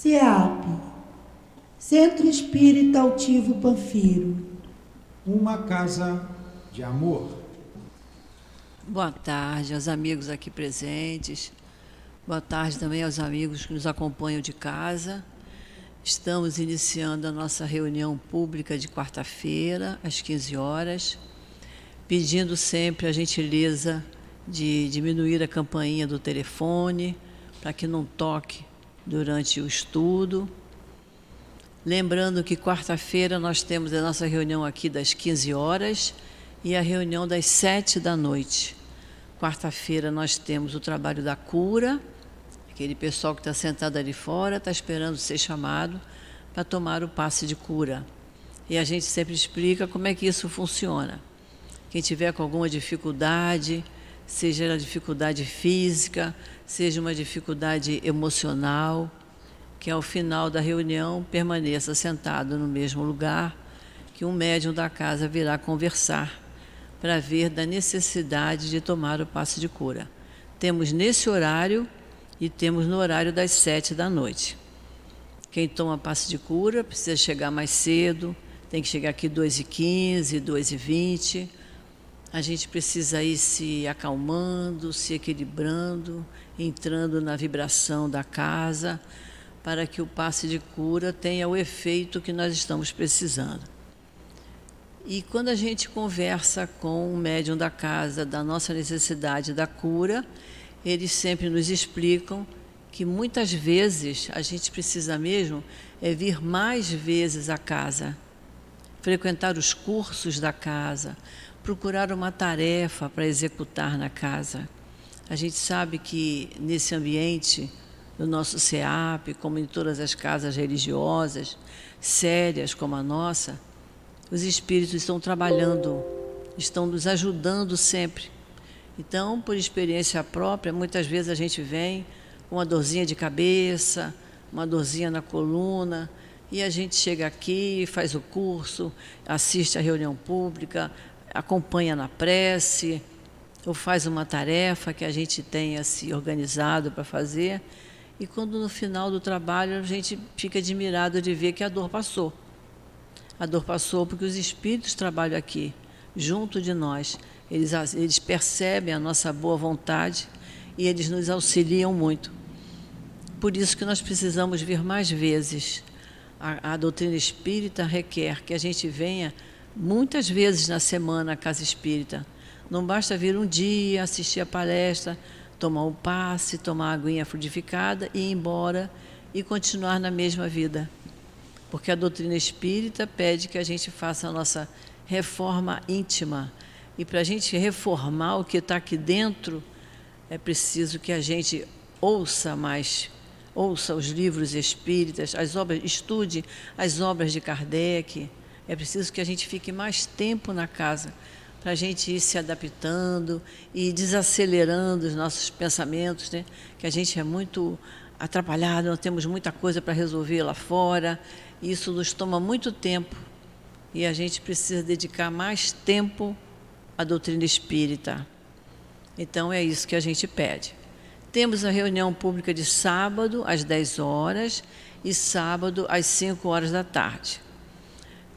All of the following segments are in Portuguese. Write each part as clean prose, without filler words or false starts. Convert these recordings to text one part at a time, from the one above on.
CEAP, Centro Espírita Altivo Panfiro. Uma casa de amor. Boa tarde aos amigos aqui presentes. Boa tarde também aos amigos que nos acompanham de casa. Estamos iniciando a nossa reunião pública de quarta-feira, às 15 horas, pedindo sempre a gentileza de diminuir a campainha do telefone, para que não toque durante o estudo. Lembrando que quarta-feira nós temos a nossa reunião aqui das 15 horas e a reunião das 7 da noite. Quarta-feira nós temos o trabalho da cura. Aquele pessoal que está sentado ali fora está esperando ser chamado para tomar o passe de cura. E a gente sempre explica como é que isso funciona. Quem tiver com alguma dificuldade, seja a dificuldade física, seja uma dificuldade emocional, que ao final da reunião permaneça sentado no mesmo lugar, que um médium da casa virá conversar para ver da necessidade de tomar o passe de cura. Temos nesse horário e temos no horário das 7 da noite. Quem toma passe de cura precisa chegar mais cedo, tem que chegar aqui 2h15, 2h20. A gente precisa ir se acalmando, se equilibrando, entrando na vibração da casa, para que o passe de cura tenha o efeito que nós estamos precisando. E quando a gente conversa com o médium da casa da nossa necessidade da cura, eles sempre nos explicam que muitas vezes a gente precisa mesmo vir mais vezes à casa, frequentar os cursos da casa, procurar uma tarefa para executar na casa. A gente sabe que nesse ambiente do nosso CEAP, como em todas as casas religiosas, sérias como a nossa, os espíritos estão trabalhando, estão nos ajudando sempre. Então, por experiência própria, muitas vezes a gente vem com uma dorzinha de cabeça, uma dorzinha na coluna, e a gente chega aqui, faz o curso, assiste a reunião pública, acompanha na prece, ou faz uma tarefa que a gente tenha se organizado para fazer, e quando no final do trabalho a gente fica admirado de ver que a dor passou. A dor passou porque os espíritos trabalham aqui, junto de nós. Eles percebem a nossa boa vontade e eles nos auxiliam muito. Por isso que nós precisamos vir mais vezes. A doutrina espírita requer que a gente venha muitas vezes na semana à casa espírita. Não basta vir um dia, assistir a palestra, tomar um passe, tomar a aguinha frutificada e ir embora e continuar na mesma vida. Porque a doutrina espírita pede que a gente faça a nossa reforma íntima. E para a gente reformar o que está aqui dentro, é preciso que a gente ouça os livros espíritas, estude as obras de Kardec. É preciso que a gente fique mais tempo na casa, para a gente ir se adaptando e desacelerando os nossos pensamentos, né? Que a gente é muito atrapalhado, nós temos muita coisa para resolver lá fora, e isso nos toma muito tempo, e a gente precisa dedicar mais tempo à doutrina espírita. Então, é isso que a gente pede. Temos a reunião pública de sábado, às 10 horas, e sábado, às 5 horas da tarde.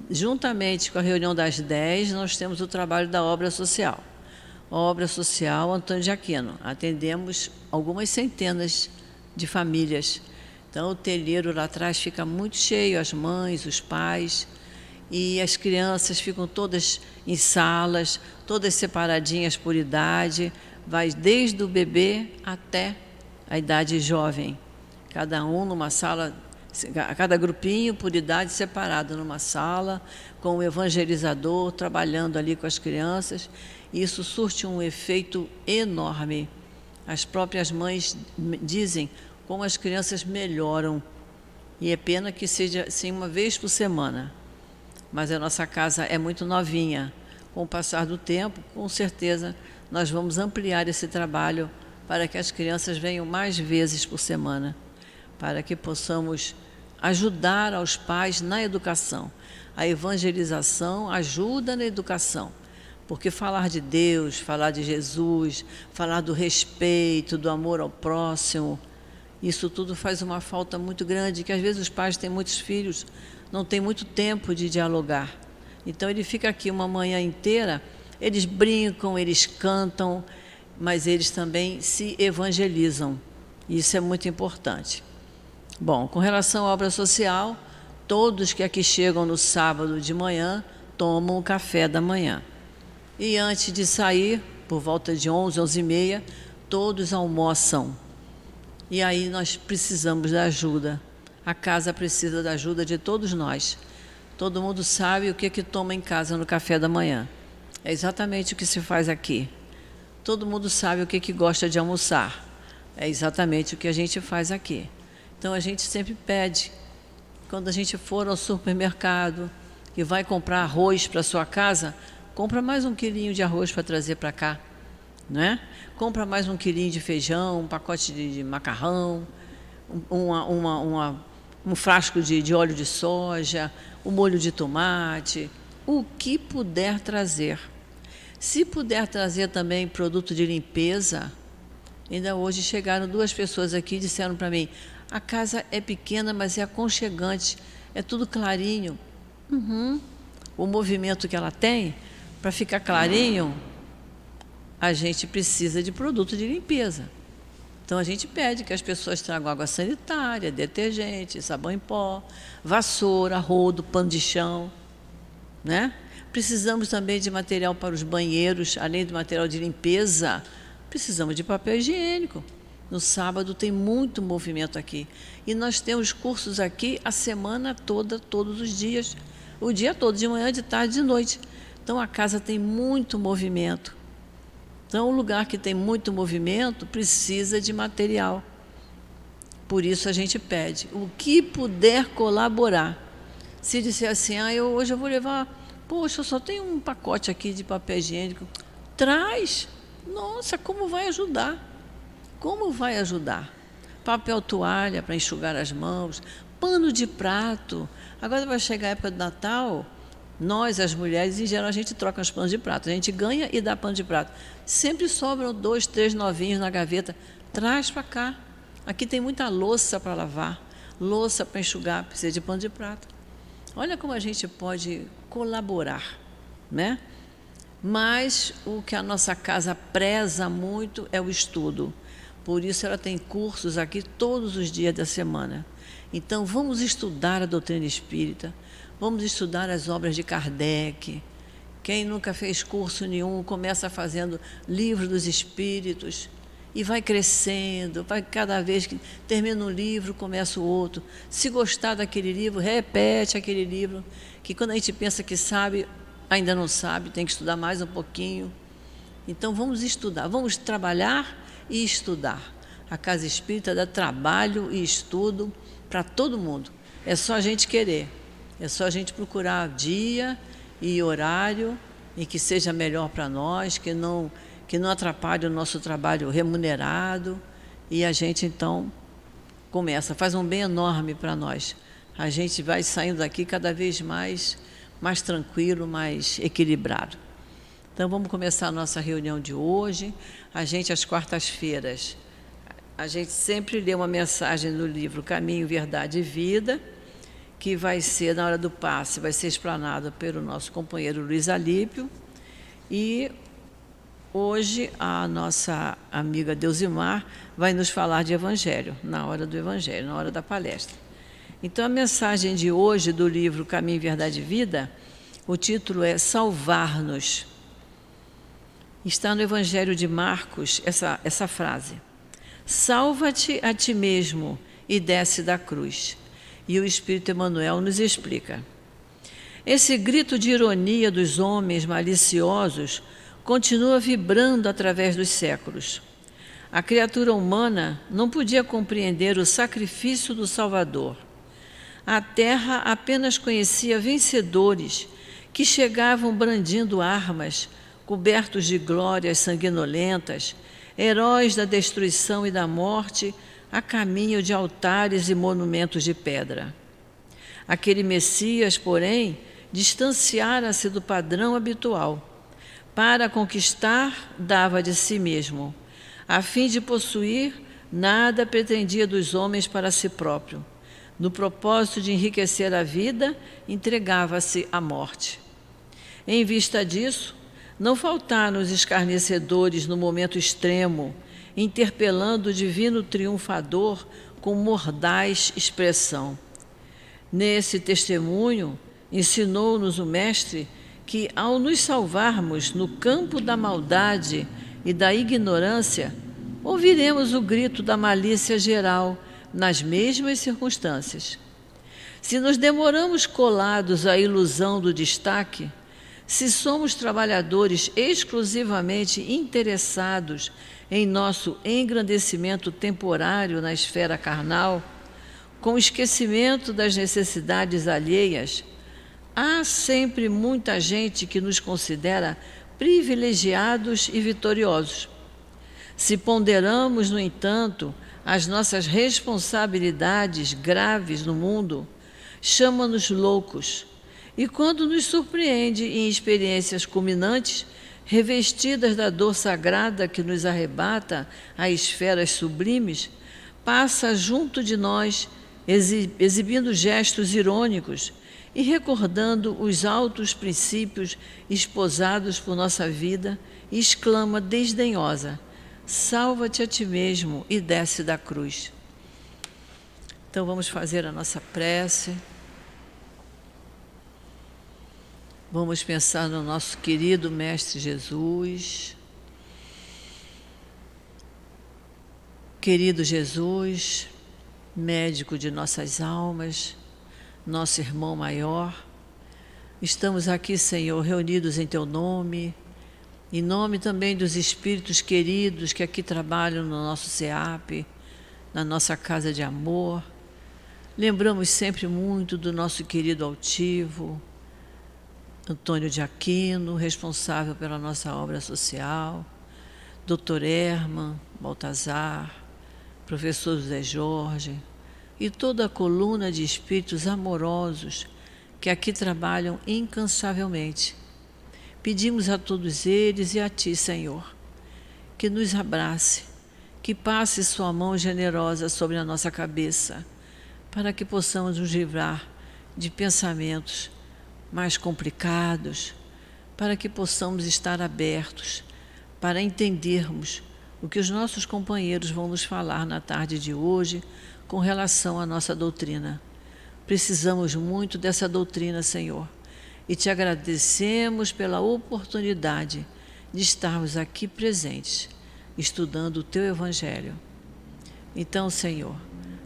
Juntamente com a reunião das 10, nós temos o trabalho da obra social. Obra social Antônio de Aquino. Atendemos algumas centenas de famílias. Então, o telheiro lá atrás fica muito cheio, as mães, os pais, e as crianças ficam todas em salas, todas separadinhas por idade, vai desde o bebê até a idade jovem. Cada um numa sala, cada grupinho por idade separado numa sala, com o evangelizador trabalhando ali com as crianças. E isso surte um efeito enorme. As próprias mães dizem como as crianças melhoram. E é pena que seja assim uma vez por semana. Mas a nossa casa é muito novinha. Com o passar do tempo, com certeza, nós vamos ampliar esse trabalho para que as crianças venham mais vezes por semana, para que possamos ajudar aos pais na educação. A evangelização ajuda na educação, porque falar de Deus, falar de Jesus, falar do respeito, do amor ao próximo, Isso tudo faz uma falta muito grande, que às vezes os pais têm muitos filhos, não têm muito tempo de dialogar. Então ele fica aqui uma manhã inteira, eles brincam, eles cantam, mas eles também se evangelizam. Isso é muito importante. Bom, com relação à obra social, todos que aqui chegam no sábado de manhã tomam o café da manhã. E antes de sair, por volta de 11, 11h30, todos almoçam. E aí nós precisamos da ajuda. A casa precisa da ajuda de todos nós. Todo mundo sabe o que toma em casa no café da manhã. É exatamente o que se faz aqui. Todo mundo sabe o que gosta de almoçar. É exatamente o que a gente faz aqui. Então a gente sempre pede, quando a gente for ao supermercado e vai comprar arroz para a sua casa, compra mais 1 quilinho de arroz para trazer para cá, não é? Compra mais 1 quilinho de feijão, um pacote de macarrão, um frasco de óleo de soja, um molho de tomate, o que puder trazer. Se puder trazer também produto de limpeza, ainda hoje chegaram 2 pessoas aqui e disseram para mim, a casa é pequena, mas é aconchegante, é tudo clarinho. O movimento que ela tem, para ficar clarinho, a gente precisa de produto de limpeza. Então a gente pede que as pessoas tragam água sanitária, detergente, sabão em pó, vassoura, rodo, pano de chão, né? Precisamos também de material para os banheiros, além do material de limpeza, precisamos de papel higiênico. No sábado tem muito movimento aqui. E nós temos cursos aqui a semana toda, todos os dias, o dia todo, de manhã, de tarde, de noite. Então a casa tem muito movimento. Então, um lugar que tem muito movimento precisa de material. Por isso a gente pede o que puder colaborar. Se disser assim, hoje eu vou levar, poxa, eu só tenho um pacote aqui de papel higiênico, traz. Nossa, como vai ajudar? Como vai ajudar? Papel toalha para enxugar as mãos, pano de prato. Agora vai chegar a época do Natal, nós, as mulheres, em geral, a gente troca os panos de prato. A gente ganha e dá pano de prato. Sempre sobram 2, 3 novinhos na gaveta. Traz para cá. Aqui tem muita louça para lavar, louça para enxugar, precisa de pano de prato. Olha como a gente pode colaborar, né? Mas o que a nossa casa preza muito é o estudo. Por isso ela tem cursos aqui todos os dias da semana. Então vamos estudar a doutrina espírita, vamos estudar as obras de Kardec. Quem nunca fez curso nenhum, começa fazendo livro dos espíritos e vai crescendo, vai cada vez que termina um livro, começa o outro. Se gostar daquele livro, repete aquele livro, que quando a gente pensa que sabe, ainda não sabe, tem que estudar mais um pouquinho. Então vamos estudar, vamos trabalhar e estudar. A Casa Espírita dá trabalho e estudo para todo mundo. É só a gente querer, é só a gente procurar dia e horário e que seja melhor para nós, que não atrapalhe o nosso trabalho remunerado, e a gente então faz um bem enorme para nós. A gente vai saindo daqui cada vez mais tranquilo, mais equilibrado. Então vamos começar a nossa reunião de hoje. A gente, às quartas-feiras, a gente sempre lê uma mensagem do livro Caminho, Verdade e Vida, que vai ser, na hora do passe, vai ser explanado pelo nosso companheiro Luiz Alípio. E hoje a nossa amiga Deusimar vai nos falar de Evangelho, na hora do Evangelho, na hora da palestra. Então a mensagem de hoje do livro Caminho, Verdade e Vida, o título é Salvar-nos. Está no Evangelho de Marcos essa frase: salva-te a ti mesmo e desce da cruz. E o Espírito Emmanuel nos explica. Esse grito de ironia dos homens maliciosos continua vibrando através dos séculos. A criatura humana não podia compreender o sacrifício do Salvador. A terra apenas conhecia vencedores que chegavam brandindo armas, cobertos de glórias sanguinolentas, heróis da destruição e da morte, a caminho de altares e monumentos de pedra. Aquele Messias, porém, distanciara-se do padrão habitual. Para conquistar, dava de si mesmo, a fim de possuir, nada pretendia dos homens para si próprio. No propósito de enriquecer a vida, entregava-se à morte. Em vista disso, não faltaram os escarnecedores no momento extremo, interpelando o divino triunfador com mordaz expressão. Nesse testemunho, ensinou-nos o Mestre que, ao nos salvarmos no campo da maldade e da ignorância, ouviremos o grito da malícia geral nas mesmas circunstâncias. Se nos demoramos colados à ilusão do destaque, se somos trabalhadores exclusivamente interessados em nosso engrandecimento temporário na esfera carnal, com esquecimento das necessidades alheias, há sempre muita gente que nos considera privilegiados e vitoriosos. Se ponderamos, no entanto, as nossas responsabilidades graves no mundo, chama-nos loucos. E quando nos surpreende em experiências culminantes, revestidas da dor sagrada que nos arrebata a esferas sublimes, passa junto de nós, exibindo gestos irônicos e recordando os altos princípios esposados por nossa vida, e exclama desdenhosa: salva-te a ti mesmo e desce da cruz. Então vamos fazer a nossa prece. Vamos pensar no nosso querido Mestre Jesus. Querido Jesus, médico de nossas almas, nosso irmão maior, estamos aqui, Senhor, reunidos em Teu nome, em nome também dos espíritos queridos que aqui trabalham no nosso SEAP, na nossa casa de amor. Lembramos sempre muito do nosso querido altivo, Antônio de Aquino, responsável pela nossa obra social, Dr. Herman, Baltazar, professor José Jorge e toda a coluna de espíritos amorosos que aqui trabalham incansavelmente. Pedimos a todos eles e a Ti, Senhor, que nos abrace, que passe Sua mão generosa sobre a nossa cabeça, para que possamos nos livrar de pensamentos mais complicados, para que possamos estar abertos para entendermos o que os nossos companheiros vão nos falar na tarde de hoje com relação à nossa doutrina. Precisamos muito dessa doutrina, Senhor, e Te agradecemos pela oportunidade de estarmos aqui presentes, estudando o Teu Evangelho. Então, Senhor,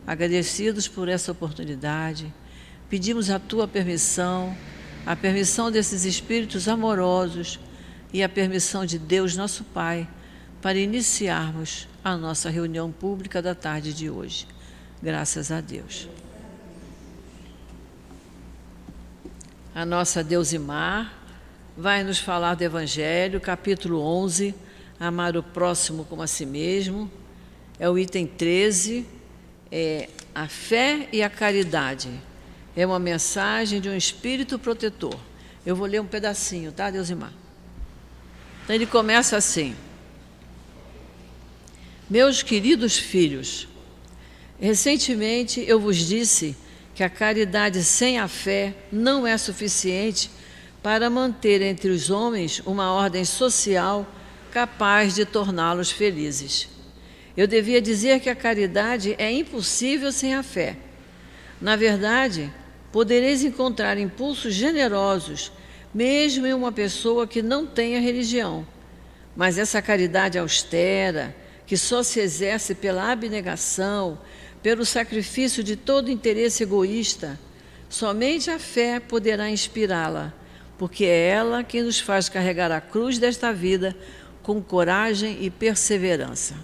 agradecidos por essa oportunidade, pedimos a Tua permissão, a permissão desses espíritos amorosos e a permissão de Deus, nosso Pai, para iniciarmos a nossa reunião pública da tarde de hoje. Graças a Deus. A nossa Deusimar vai nos falar do Evangelho, capítulo 11, amar o próximo como a si mesmo. É o item 13, a fé e a caridade. É uma mensagem de um espírito protetor. Eu vou ler um pedacinho, tá, Deusimar? Então ele começa assim: meus queridos filhos, recentemente eu vos disse que a caridade sem a fé não é suficiente para manter entre os homens uma ordem social capaz de torná-los felizes. Eu devia dizer que a caridade é impossível sem a fé. Na verdade, podereis encontrar impulsos generosos, mesmo em uma pessoa que não tenha religião. Mas essa caridade austera, que só se exerce pela abnegação, pelo sacrifício de todo interesse egoísta, somente a fé poderá inspirá-la, porque é ela quem nos faz carregar a cruz desta vida com coragem e perseverança.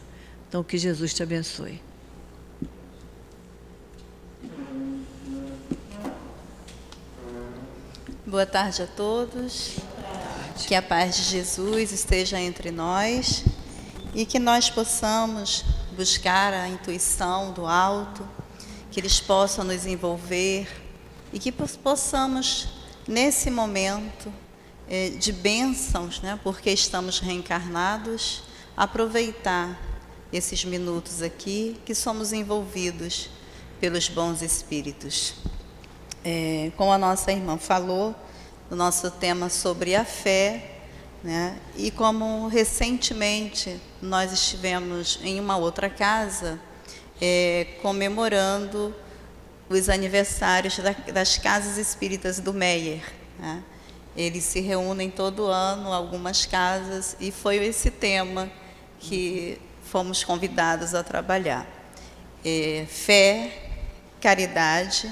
Então, que Jesus te abençoe. Boa tarde a todos. Que a paz de Jesus esteja entre nós e que nós possamos buscar a intuição do alto, que eles possam nos envolver e que possamos, nesse momento de bênçãos, né, porque estamos reencarnados, aproveitar esses minutos aqui, que somos envolvidos pelos bons espíritos. Como a nossa irmã falou, o nosso tema sobre a fé, né? E como recentemente nós estivemos em uma outra casa comemorando os aniversários das casas espíritas do Meyer, né? Eles se reúnem todo ano, algumas casas, e foi esse tema que fomos convidados a trabalhar. Fé, caridade,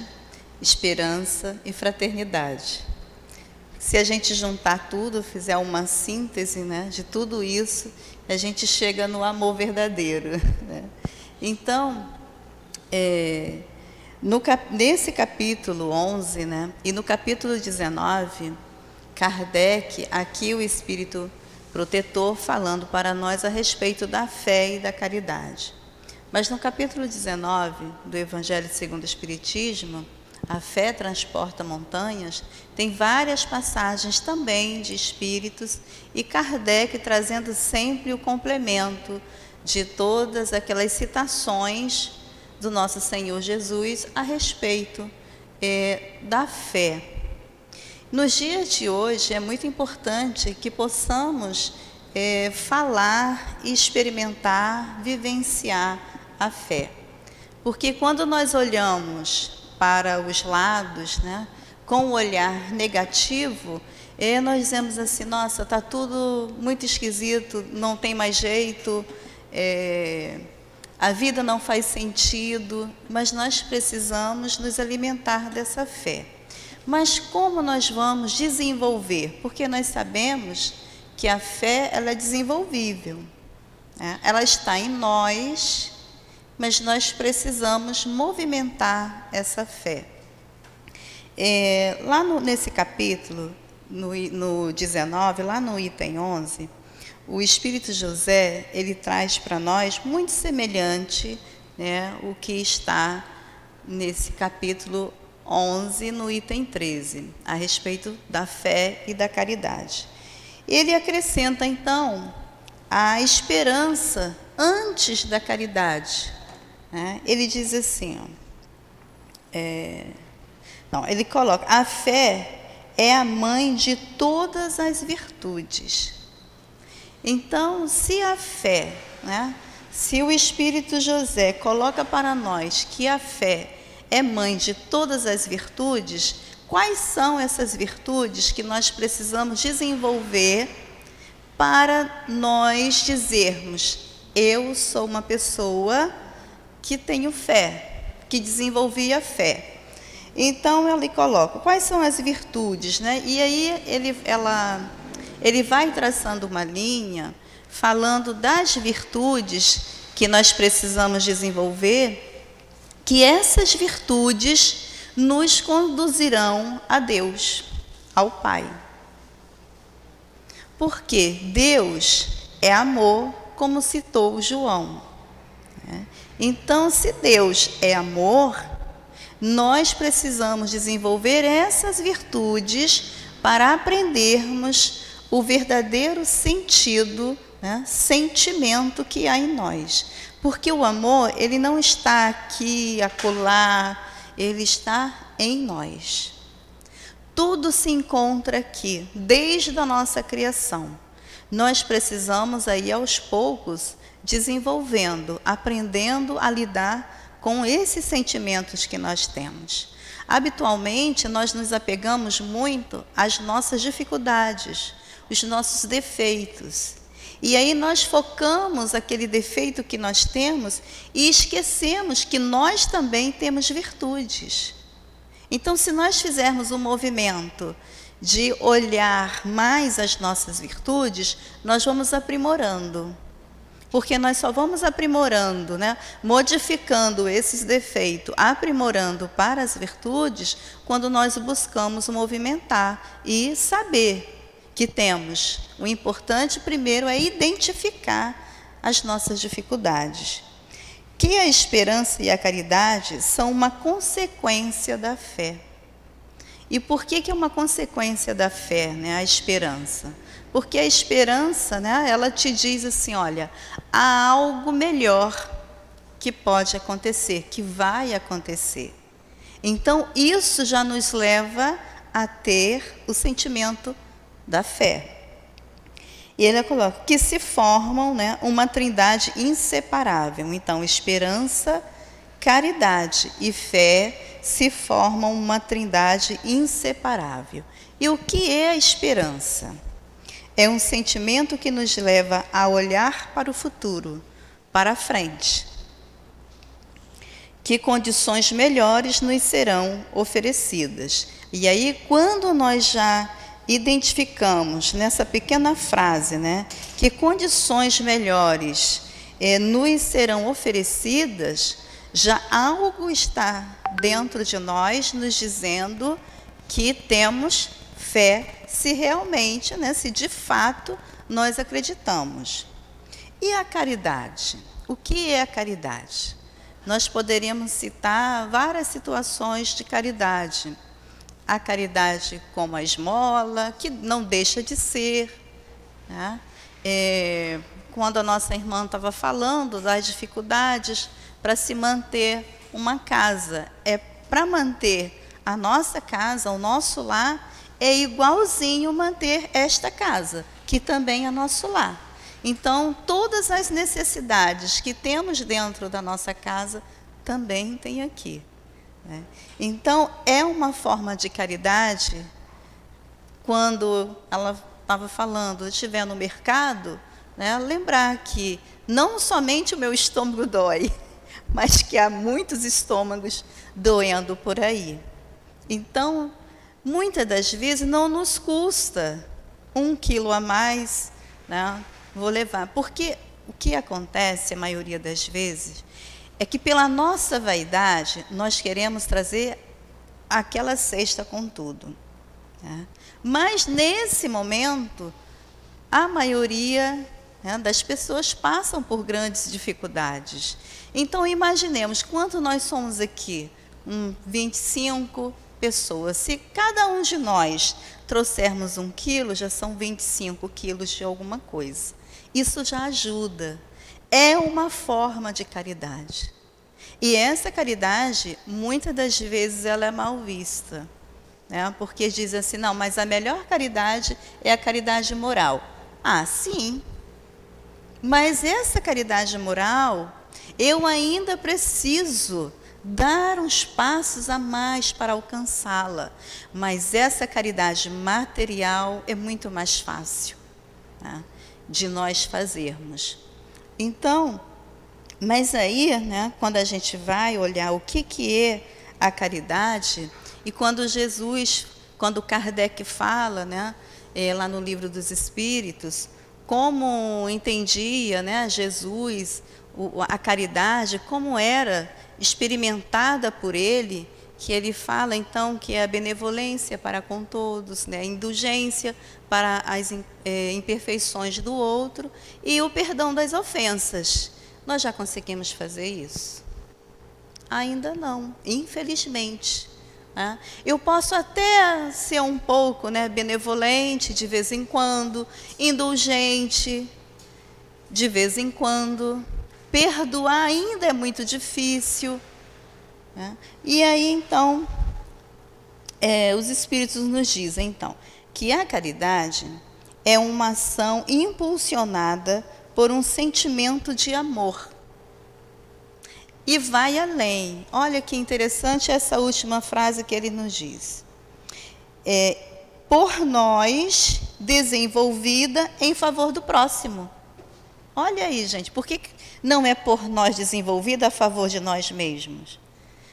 esperança e fraternidade. Se a gente juntar tudo, fizer uma síntese, né, de tudo isso, a gente chega no amor verdadeiro, né? Então, nesse capítulo 11, né, e no capítulo 19, Kardec, aqui o Espírito Protetor, falando para nós a respeito da fé e da caridade. Mas no capítulo 19 do Evangelho segundo o Espiritismo, a fé transporta montanhas, tem várias passagens também de espíritos, e Kardec trazendo sempre o complemento de todas aquelas citações do nosso Senhor Jesus a respeito da fé. Nos dias de hoje é muito importante que possamos falar e experimentar, vivenciar a fé. Porque quando nós olhamos para os lados, né, com o olhar negativo, nós dizemos assim, nossa, está tudo muito esquisito, não tem mais jeito, a vida não faz sentido, mas nós precisamos nos alimentar dessa fé. Mas como nós vamos desenvolver? Porque nós sabemos que a fé ela é desenvolvível, né? Ela está em nós, mas nós precisamos movimentar essa fé. Lá nesse capítulo, no 19, lá no item 11, o Espírito José, ele traz para nós muito semelhante, né, o que está nesse capítulo 11, no item 13, a respeito da fé e da caridade. Ele acrescenta, então, a esperança antes da caridade. Ele diz assim, ele coloca, a fé é a mãe de todas as virtudes. Então, se a fé, né, se o Espírito José coloca para nós que a fé é mãe de todas as virtudes, quais são essas virtudes que nós precisamos desenvolver para nós dizermos, eu sou uma pessoa que tenho fé, que desenvolvi a fé. Então, ele coloca, quais são as virtudes, né? E aí, ele vai traçando uma linha, falando das virtudes que nós precisamos desenvolver, que essas virtudes nos conduzirão a Deus, ao Pai. Porque Deus é amor, como citou João, né? Então, se Deus é amor, nós precisamos desenvolver essas virtudes para aprendermos o verdadeiro sentido, né, sentimento que há em nós. Porque o amor, ele não está aqui, acolá, ele está em nós. Tudo se encontra aqui, desde a nossa criação. Nós precisamos aí, aos poucos, desenvolvendo, aprendendo a lidar com esses sentimentos que nós temos. Habitualmente, nós nos apegamos muito às nossas dificuldades, os nossos defeitos. E aí nós focamos aquele defeito que nós temos e esquecemos que nós também temos virtudes. Então, se nós fizermos um movimento de olhar mais as nossas virtudes, nós vamos aprimorando. Porque nós só vamos aprimorando, né, modificando esses defeitos, aprimorando para as virtudes, quando nós buscamos movimentar e saber que temos. O importante primeiro é identificar as nossas dificuldades. Que a esperança e a caridade são uma consequência da fé. E por que é uma consequência da fé, né? A esperança? Porque a esperança, né, ela te diz assim, olha, há algo melhor que pode acontecer, que vai acontecer. Então, isso já nos leva a ter o sentimento da fé. E ele coloca que se formam, né, uma trindade inseparável. Então, esperança, caridade e fé se formam uma trindade inseparável. E o que é a esperança? É um sentimento que nos leva a olhar para o futuro, para a frente. Que condições melhores nos serão oferecidas. E aí, quando nós já identificamos nessa pequena frase, né, que condições melhores nos serão oferecidas, já algo está dentro de nós nos dizendo que temos fé, se realmente, né, se de fato nós acreditamos. E a caridade? O que é a caridade? Nós poderíamos citar várias situações de caridade. A caridade como a esmola, que não deixa de ser, né? Quando a nossa irmã estava falando das dificuldades para se manter uma casa, para manter a nossa casa, o nosso lar, é igualzinho manter esta casa, que também é nosso lar. Então, todas as necessidades que temos dentro da nossa casa, também tem aqui. Né? Então, é uma forma de caridade, quando ela estava falando, estiver no mercado, né, lembrar que não somente o meu estômago dói, mas que há muitos estômagos doendo por aí. Então, muitas das vezes não nos custa 1 quilo a mais, né? Vou levar. Porque o que acontece, a maioria das vezes, é que pela nossa vaidade, nós queremos trazer aquela cesta com tudo. Né? Mas, nesse momento, a maioria, né, das pessoas passam por grandes dificuldades. Então, imaginemos, quanto nós somos aqui? 25 pessoas. Se cada um de nós trouxermos 1 quilo, já são 25 quilos de alguma coisa. Isso já ajuda. É uma forma de caridade. E essa caridade, muitas das vezes, ela é mal vista. Né? Porque diz assim, não, mas a melhor caridade é a caridade moral. Ah, sim. Mas essa caridade moral, eu ainda preciso dar uns passos a mais para alcançá-la. Mas essa caridade material é muito mais fácil, tá, de nós fazermos. Então, mas aí, né, quando a gente vai olhar o que é a caridade, e quando Kardec fala, né, lá no Livro dos Espíritos, como entendia, né, Jesus, a caridade, como era experimentada por ele, que ele fala então que é a benevolência para com todos, né, a indulgência para as imperfeições do outro e o perdão das ofensas. Nós já conseguimos fazer isso? Ainda não, infelizmente. Né? Eu posso até ser um pouco, né, benevolente de vez em quando, indulgente de vez em quando. Perdoar ainda é muito difícil. Né? E aí, então, os Espíritos nos dizem, então, que a caridade é uma ação impulsionada por um sentimento de amor. E vai além. Olha que interessante essa última frase que ele nos diz. Por nós, desenvolvida em favor do próximo. Olha aí, gente, por que não é por nós desenvolvida a favor de nós mesmos?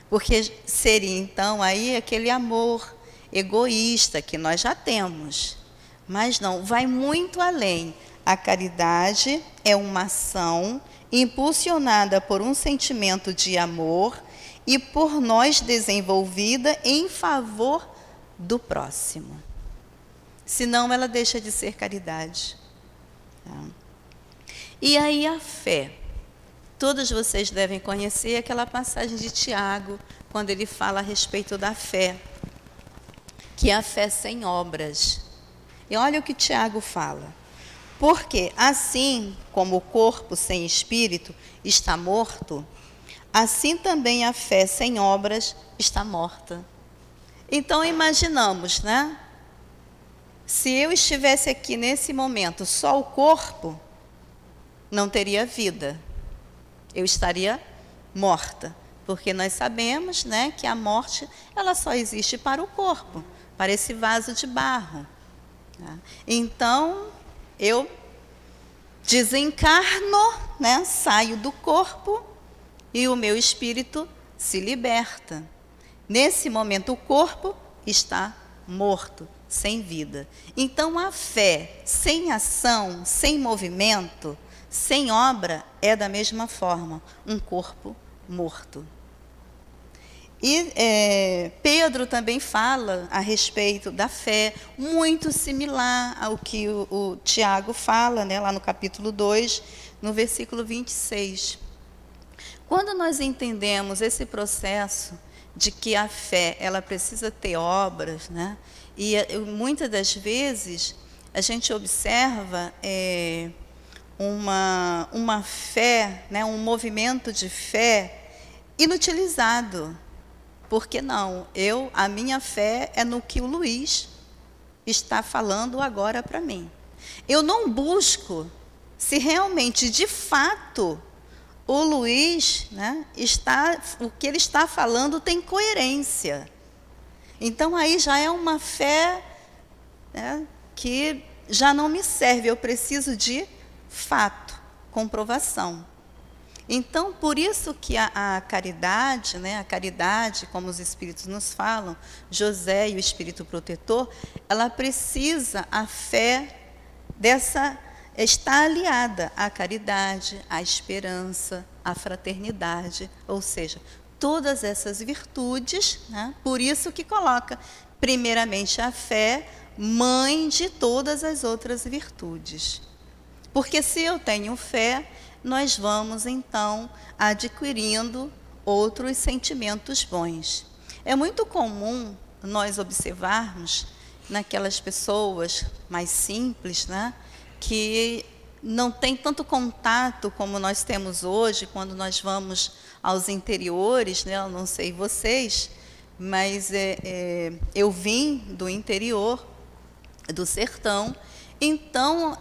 Porque seria, então, aí aquele amor egoísta que nós já temos. Mas não, vai muito além. A caridade é uma ação impulsionada por um sentimento de amor e por nós desenvolvida em favor do próximo. Senão ela deixa de ser caridade. Tá? E aí a fé. Todos vocês devem conhecer aquela passagem de Tiago, quando ele fala a respeito da fé. que é a fé sem obras. E olha o que Tiago fala. Porque assim como o corpo sem espírito está morto, assim também a fé sem obras está morta. Então imaginamos, né? Se eu estivesse aqui nesse momento só o corpo, não teria vida. Eu estaria morta. Porque nós sabemos, né, que a morte ela só existe para o corpo, para esse vaso de barro. Tá? Então, eu desencarno, né, saio do corpo e o meu espírito se liberta. Nesse momento, o corpo está morto, sem vida. Então, a fé sem ação, sem movimento, sem obra, é da mesma forma, um corpo morto. E Pedro também fala a respeito da fé, muito similar ao que o Tiago fala, né, lá no capítulo 2, no versículo 26. Quando nós entendemos esse processo de que a fé ela precisa ter obras, né, e muitas das vezes a gente observa uma fé, né, um movimento de fé inutilizado. Por que não? A minha fé é no que o Luiz está falando agora para mim. Eu não busco se realmente, de fato, o Luiz, né, o que ele está falando tem coerência. Então, aí já é uma fé, né, que já não me serve. Eu preciso de fato, comprovação. Então, por isso que a caridade, né, a caridade, como os Espíritos nos falam, José e o Espírito Protetor, ela precisa, a fé está aliada à caridade, à esperança, à fraternidade, ou seja, todas essas virtudes, né, por isso que coloca, primeiramente, a fé, mãe de todas as outras virtudes. Porque se eu tenho fé, nós vamos, então, adquirindo outros sentimentos bons. É muito comum nós observarmos naquelas pessoas mais simples, né, que não tem tanto contato como nós temos hoje, quando nós vamos aos interiores, né, eu não sei vocês, mas eu vim do interior, do sertão, então,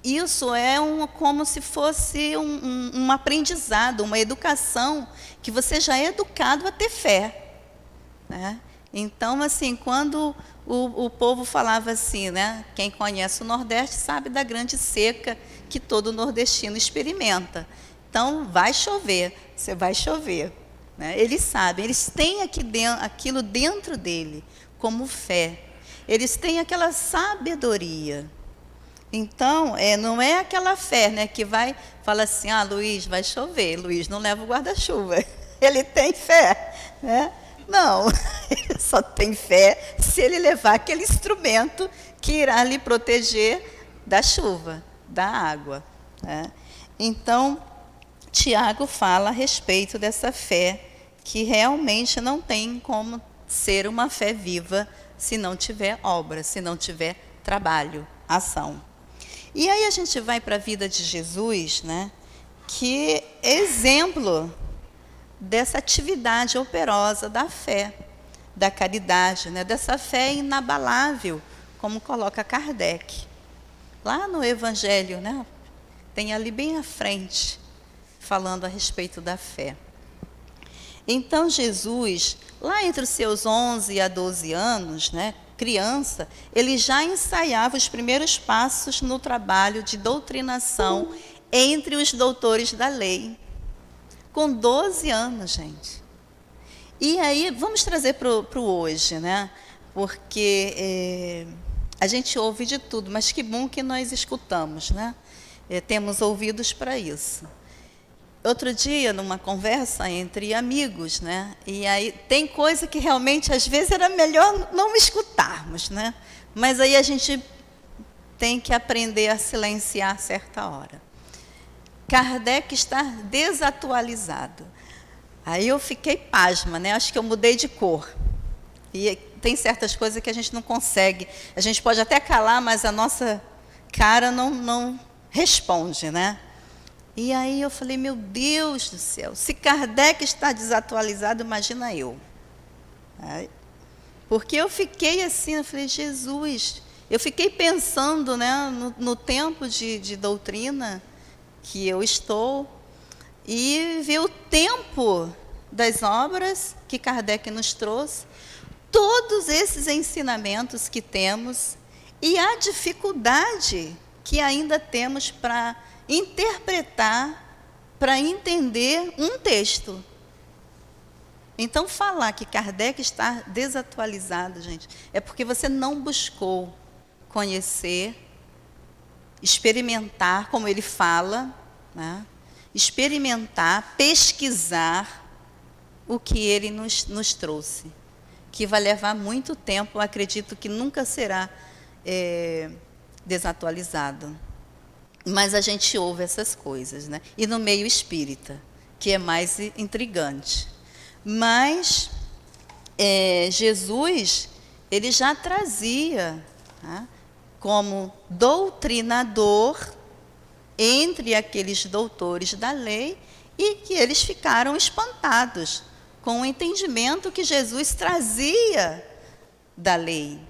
isso é como se fosse um aprendizado, uma educação, que você já é educado a ter fé, né? Então, assim, quando o povo falava assim, né? Quem conhece o Nordeste sabe da grande seca que todo nordestino experimenta. Então, vai chover, você vai chover, né? Eles sabem, eles têm aquilo dentro dele, como fé. Eles têm aquela sabedoria. Então, não é aquela fé, né, que fala assim, Luiz, vai chover. Luiz não leva o guarda-chuva. Ele tem fé, né? Não, ele só tem fé se ele levar aquele instrumento que irá lhe proteger da chuva, da água, né? Então, Tiago fala a respeito dessa fé, que realmente não tem como ser uma fé viva se não tiver obra, se não tiver trabalho, ação. E aí a gente vai para a vida de Jesus, né, que é exemplo dessa atividade operosa da fé, da caridade, né, dessa fé inabalável, como coloca Kardec. Lá no Evangelho, né, tem ali bem à frente, falando a respeito da fé. Então Jesus, lá entre os seus 11 a 12 anos, né, criança, ele já ensaiava os primeiros passos no trabalho de doutrinação entre os doutores da lei. Com 12 anos, gente. E aí, vamos trazer para o hoje, né? Porque a gente ouve de tudo, mas que bom que nós escutamos, né? Temos ouvidos para isso. Outro dia, numa conversa entre amigos, né? E aí tem coisa que realmente, às vezes, era melhor não escutarmos, né? Mas aí a gente tem que aprender a silenciar a certa hora. Kardec está desatualizado. Aí eu fiquei pasma, né? Acho que eu mudei de cor. E tem certas coisas que a gente não consegue. A gente pode até calar, mas a nossa cara não responde, né? E aí eu falei, meu Deus do céu, se Kardec está desatualizado, imagina eu. Porque eu fiquei assim, eu falei, Jesus, eu fiquei pensando, né, no tempo de doutrina que eu estou, e ver o tempo das obras que Kardec nos trouxe, todos esses ensinamentos que temos e a dificuldade que ainda temos para interpretar, para entender um texto. Então, falar que Kardec está desatualizado, gente, é porque você não buscou conhecer, experimentar, como ele fala, né? Experimentar, pesquisar o que ele nos trouxe, que vai levar muito tempo, eu acredito que nunca será desatualizado. Mas a gente ouve essas coisas, né? E no meio espírita, que é mais intrigante. Mas Jesus, ele já trazia, né, como doutrinador entre aqueles doutores da lei, e que eles ficaram espantados com o entendimento que Jesus trazia da lei.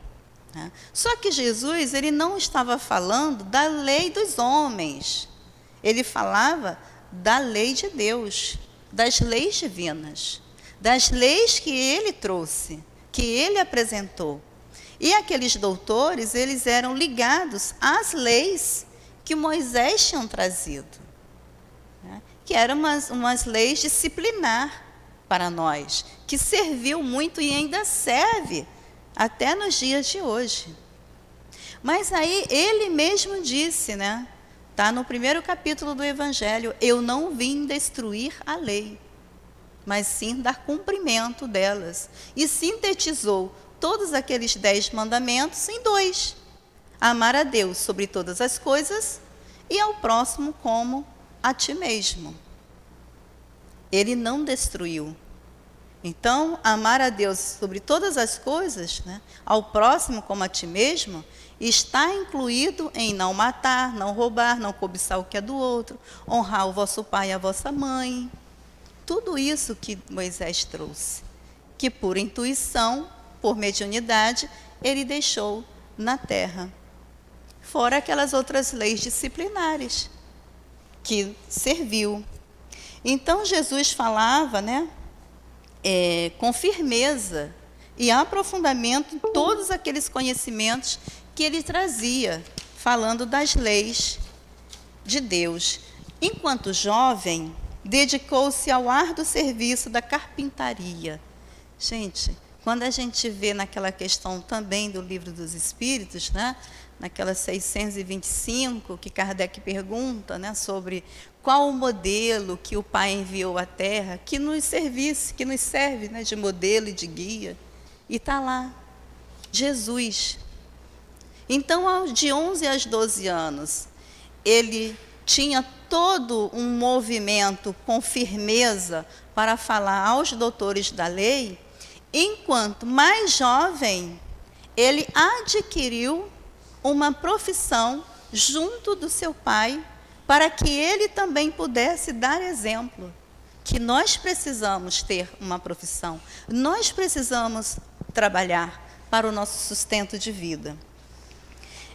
Só que Jesus, ele não estava falando da lei dos homens. Ele falava da lei de Deus, das leis divinas, das leis que ele trouxe, que ele apresentou. E aqueles doutores, eles eram ligados às leis que Moisés tinha trazido, né? Que eram umas leis disciplinar para nós, que serviu muito e ainda serve até nos dias de hoje. Mas aí ele mesmo disse, né? Está no primeiro capítulo do Evangelho, eu não vim destruir a lei, mas sim dar cumprimento delas. E sintetizou todos aqueles 10 mandamentos em 2. Amar a Deus sobre todas as coisas e ao próximo como a ti mesmo. Ele não destruiu. Então, amar a Deus sobre todas as coisas, né, ao próximo como a ti mesmo, está incluído em não matar, não roubar, não cobiçar o que é do outro, honrar o vosso pai e a vossa mãe. Tudo isso que Moisés trouxe, que por intuição, por mediunidade, ele deixou na terra. Fora aquelas outras leis disciplinares que serviu. Então, Jesus falava, né, com firmeza e aprofundamento todos aqueles conhecimentos que ele trazia, falando das leis de Deus. Enquanto jovem, dedicou-se ao árduo serviço da carpintaria. Gente, quando a gente vê naquela questão também do Livro dos Espíritos, né, naquela 625, que Kardec pergunta, né, sobre qual o modelo que o Pai enviou à Terra, que nos servisse, que nos serve, né, de modelo e de guia. E está lá, Jesus. Então, de 11 aos 12 anos, ele tinha todo um movimento com firmeza para falar aos doutores da lei, enquanto mais jovem, ele adquiriu uma profissão junto do seu pai, para que ele também pudesse dar exemplo, que nós precisamos ter uma profissão, nós precisamos trabalhar para o nosso sustento de vida.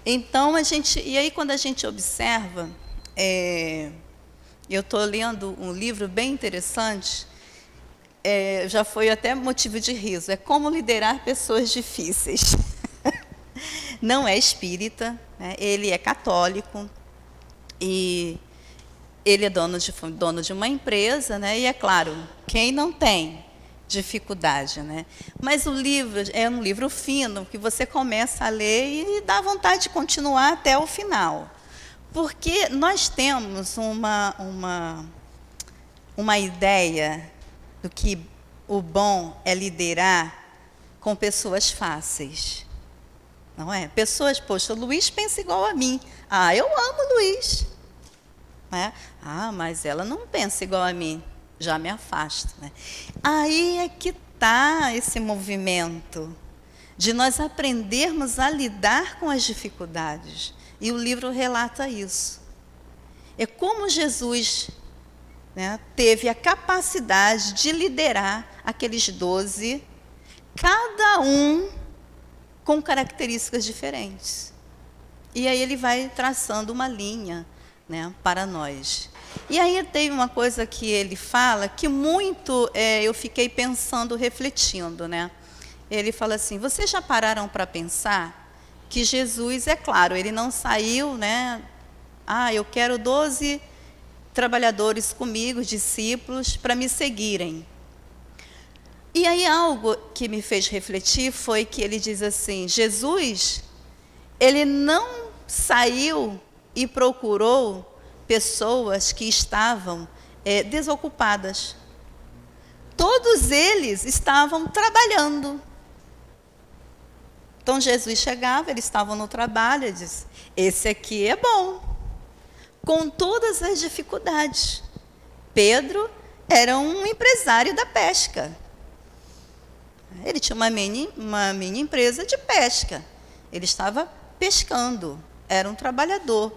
Então, e aí quando a gente observa, eu estou lendo um livro bem interessante, já foi até motivo de riso, é Como Liderar Pessoas Difíceis. Não é espírita, né? Ele é católico, e ele é dono de uma empresa, né? E é claro, quem não tem dificuldade, né? Mas o livro é um livro fino, que você começa a ler e dá vontade de continuar até o final. Porque nós temos uma ideia do que o bom é liderar com pessoas fáceis. Não é? Pessoas, poxa, o Luiz pensa igual a mim. Ah, eu amo o Luiz. Né? Ah, mas ela não pensa igual a mim. Já me afasto. Né? Aí é que facilitar esse movimento, de nós aprendermos a lidar com as dificuldades. E o livro relata isso. É como Jesus, né, teve a capacidade de liderar aqueles 12, cada um com características diferentes. E aí ele vai traçando uma linha, né, para nós. E aí tem uma coisa que ele fala que muito eu fiquei pensando, refletindo, né? Ele fala assim: vocês já pararam para pensar que Jesus, é claro, ele não saiu, né? Eu quero 12 trabalhadores comigo, discípulos, para me seguirem. E aí algo que me fez refletir foi que ele diz assim: Jesus, ele não saiu e procurou pessoas que estavam desocupadas. Todos eles estavam trabalhando. Então Jesus chegava, eles estavam no trabalho, ele disse: esse aqui é bom, com todas as dificuldades. Pedro era um empresário da pesca. Ele tinha uma mini empresa de pesca. Ele estava pescando, era um trabalhador.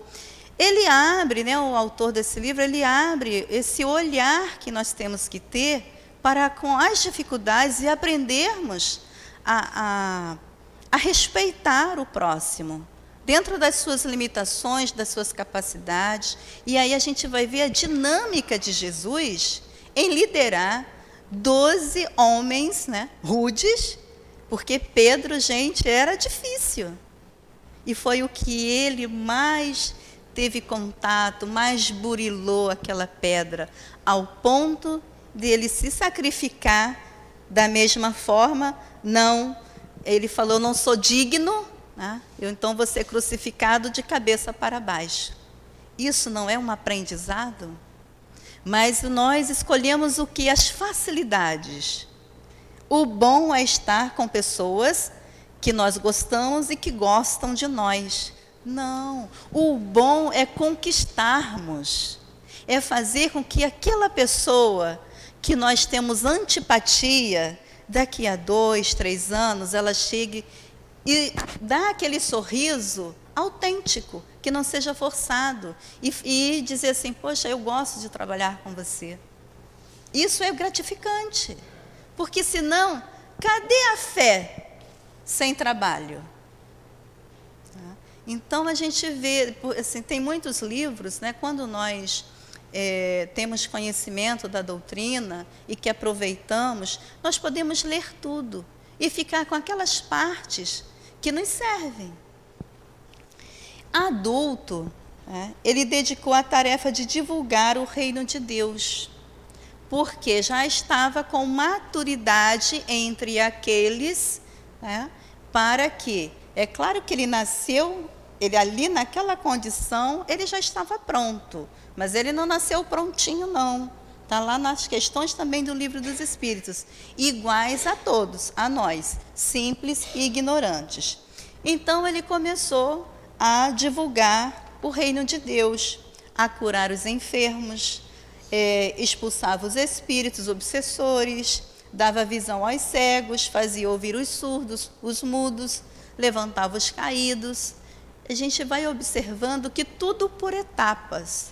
Ele abre, né, o autor desse livro, ele abre esse olhar que nós temos que ter para, com as dificuldades, e aprendermos a respeitar o próximo, dentro das suas limitações, das suas capacidades. E aí a gente vai ver a dinâmica de Jesus em liderar 12 homens, né, rudes, porque Pedro, gente, era difícil. E foi o que ele mais teve contato, mais burilou aquela pedra, ao ponto de ele se sacrificar da mesma forma. Não, ele falou: não sou digno, né? Eu então vou ser crucificado de cabeça para baixo. Isso não é um aprendizado? Mas nós escolhemos o que? As facilidades. O bom é estar com pessoas que nós gostamos e que gostam de nós. Não, o bom é conquistarmos, é fazer com que aquela pessoa que nós temos antipatia, daqui a 2, 3 anos, ela chegue e dá aquele sorriso autêntico, que não seja forçado, e dizer assim: poxa, eu gosto de trabalhar com você. Isso é gratificante, porque senão, cadê a fé sem trabalho? Então a gente vê, assim, tem muitos livros, né, quando nós temos conhecimento da doutrina e que aproveitamos, nós podemos ler tudo e ficar com aquelas partes que nos servem. Adulto, ele dedicou a tarefa de divulgar o reino de Deus, porque já estava com maturidade entre aqueles, para que, é claro que ele nasceu, ele ali naquela condição, ele já estava pronto, mas ele não nasceu prontinho, não. Está lá nas questões também do Livro dos Espíritos: iguais a todos, a nós, simples e ignorantes. Então ele começou a divulgar o reino de Deus, a curar os enfermos, expulsava os espíritos obsessores, dava visão aos cegos, fazia ouvir os surdos, os mudos, levantava os caídos. A gente vai observando que tudo por etapas,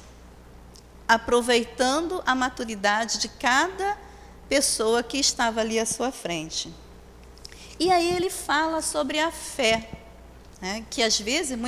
aproveitando a maturidade de cada pessoa que estava ali à sua frente. E aí ele fala sobre a fé, né, que às vezes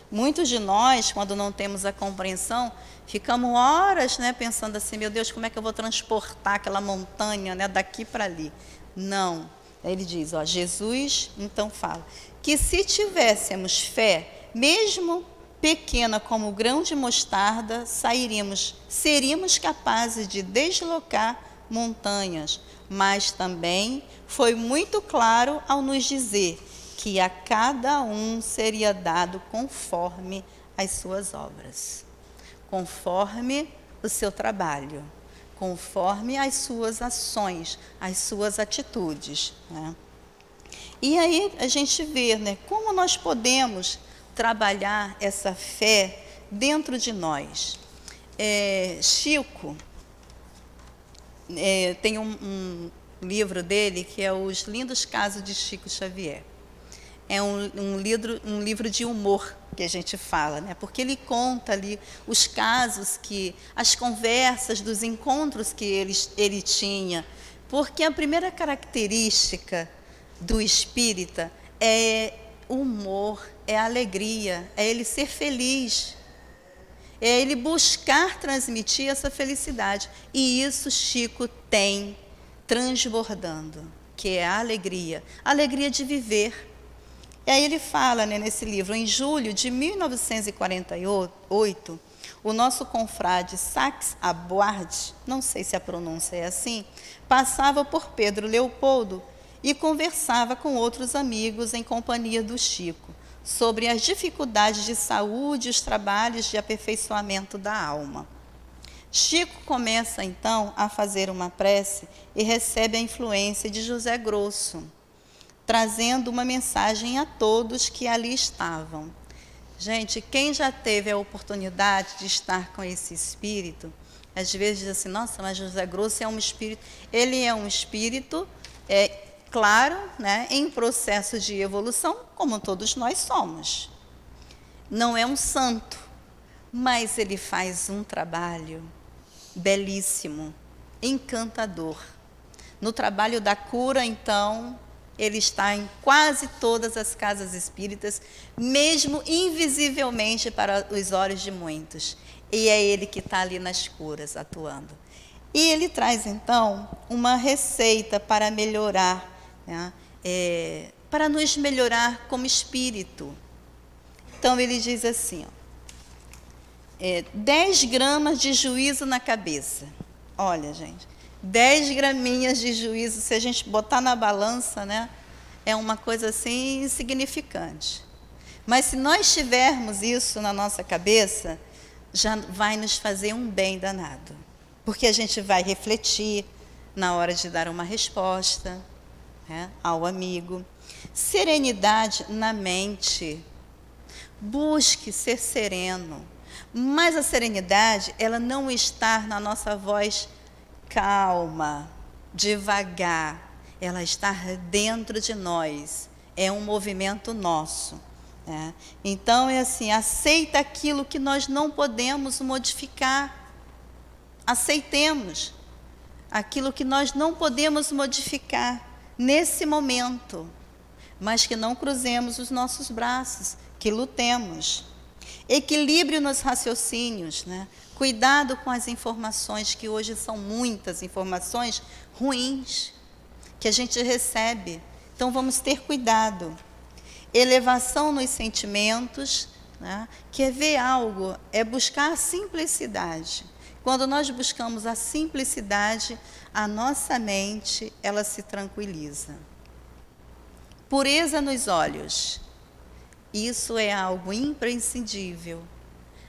muitos de nós, quando não temos a compreensão, ficamos horas, né, pensando assim: meu Deus, como é que eu vou transportar aquela montanha, né, daqui para ali? Não. Aí ele diz, Jesus então fala que se tivéssemos fé, mesmo pequena como o grão de mostarda, seríamos capazes de deslocar montanhas. Mas também foi muito claro ao nos dizer que a cada um seria dado conforme as suas obras, conforme o seu trabalho, conforme as suas ações, as suas atitudes, né? E aí a gente vê, né, como nós podemos trabalhar essa fé dentro de nós. Chico tem livro dele, que é Os Lindos Casos de Chico Xavier. É um livro de humor que a gente fala, né? Porque ele conta ali os casos, as conversas, dos encontros que ele tinha. Porque a primeira característica do espírita é o humor, é a alegria, é ele ser feliz, é ele buscar transmitir essa felicidade. E isso Chico tem transbordando, que é a alegria de viver. E aí ele fala, né, nesse livro, em julho de 1948, o nosso confrade Sax Abuard, não sei se a pronúncia é assim, passava por Pedro Leopoldo e conversava com outros amigos em companhia do Chico sobre as dificuldades de saúde e os trabalhos de aperfeiçoamento da alma. Chico começa, então, a fazer uma prece e recebe a influência de José Grosso, trazendo uma mensagem a todos que ali estavam. Gente, quem já teve a oportunidade de estar com esse espírito, às vezes diz assim, nossa, mas José Grosso é um espírito. Ele é um espírito, claro, né, em processo de evolução, como todos nós somos. Não é um santo, mas ele faz um trabalho belíssimo, encantador. No trabalho da cura, então, ele está em quase todas as casas espíritas, mesmo invisivelmente para os olhos de muitos. E é ele que está ali nas curas, atuando. E ele traz, então, uma receita para melhorar, né? Para nos melhorar como espírito. Então, ele diz assim, 10 gramas de juízo na cabeça. Olha, gente, 10 graminhas de juízo, se a gente botar na balança, né, é uma coisa assim insignificante. Mas se nós tivermos isso na nossa cabeça, já vai nos fazer um bem danado. Porque a gente vai refletir na hora de dar uma resposta, né, ao amigo. Serenidade na mente. Busque ser sereno. Mas a serenidade, ela não está na nossa voz calma, devagar. Ela está dentro de nós. É um movimento nosso, né? Então, é assim, aceita aquilo que nós não podemos modificar. Aceitemos aquilo que nós não podemos modificar nesse momento, mas que não cruzemos os nossos braços, que lutemos. Equilíbrio nos raciocínios, né? Cuidado com as informações, que hoje são muitas informações ruins que a gente recebe. Então, vamos ter cuidado. Elevação nos sentimentos, né? Que é ver algo, é buscar a simplicidade. Quando nós buscamos a simplicidade, a nossa mente, ela se tranquiliza. Pureza nos olhos. Isso é algo imprescindível,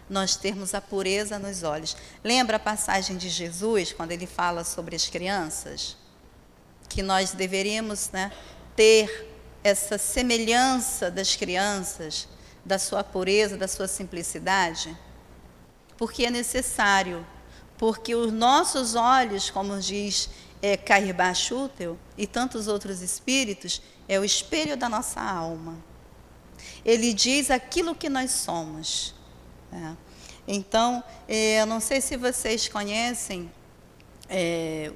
nós termos a pureza nos olhos. Lembra a passagem de Jesus, quando ele fala sobre as crianças? Que nós deveríamos, né, ter essa semelhança das crianças, da sua pureza, da sua simplicidade? Porque é necessário, porque os nossos olhos, como diz Kairba Schutel e tantos outros espíritos, é o espelho da nossa alma. Ele diz aquilo que nós somos. Então, eu não sei se vocês conhecem,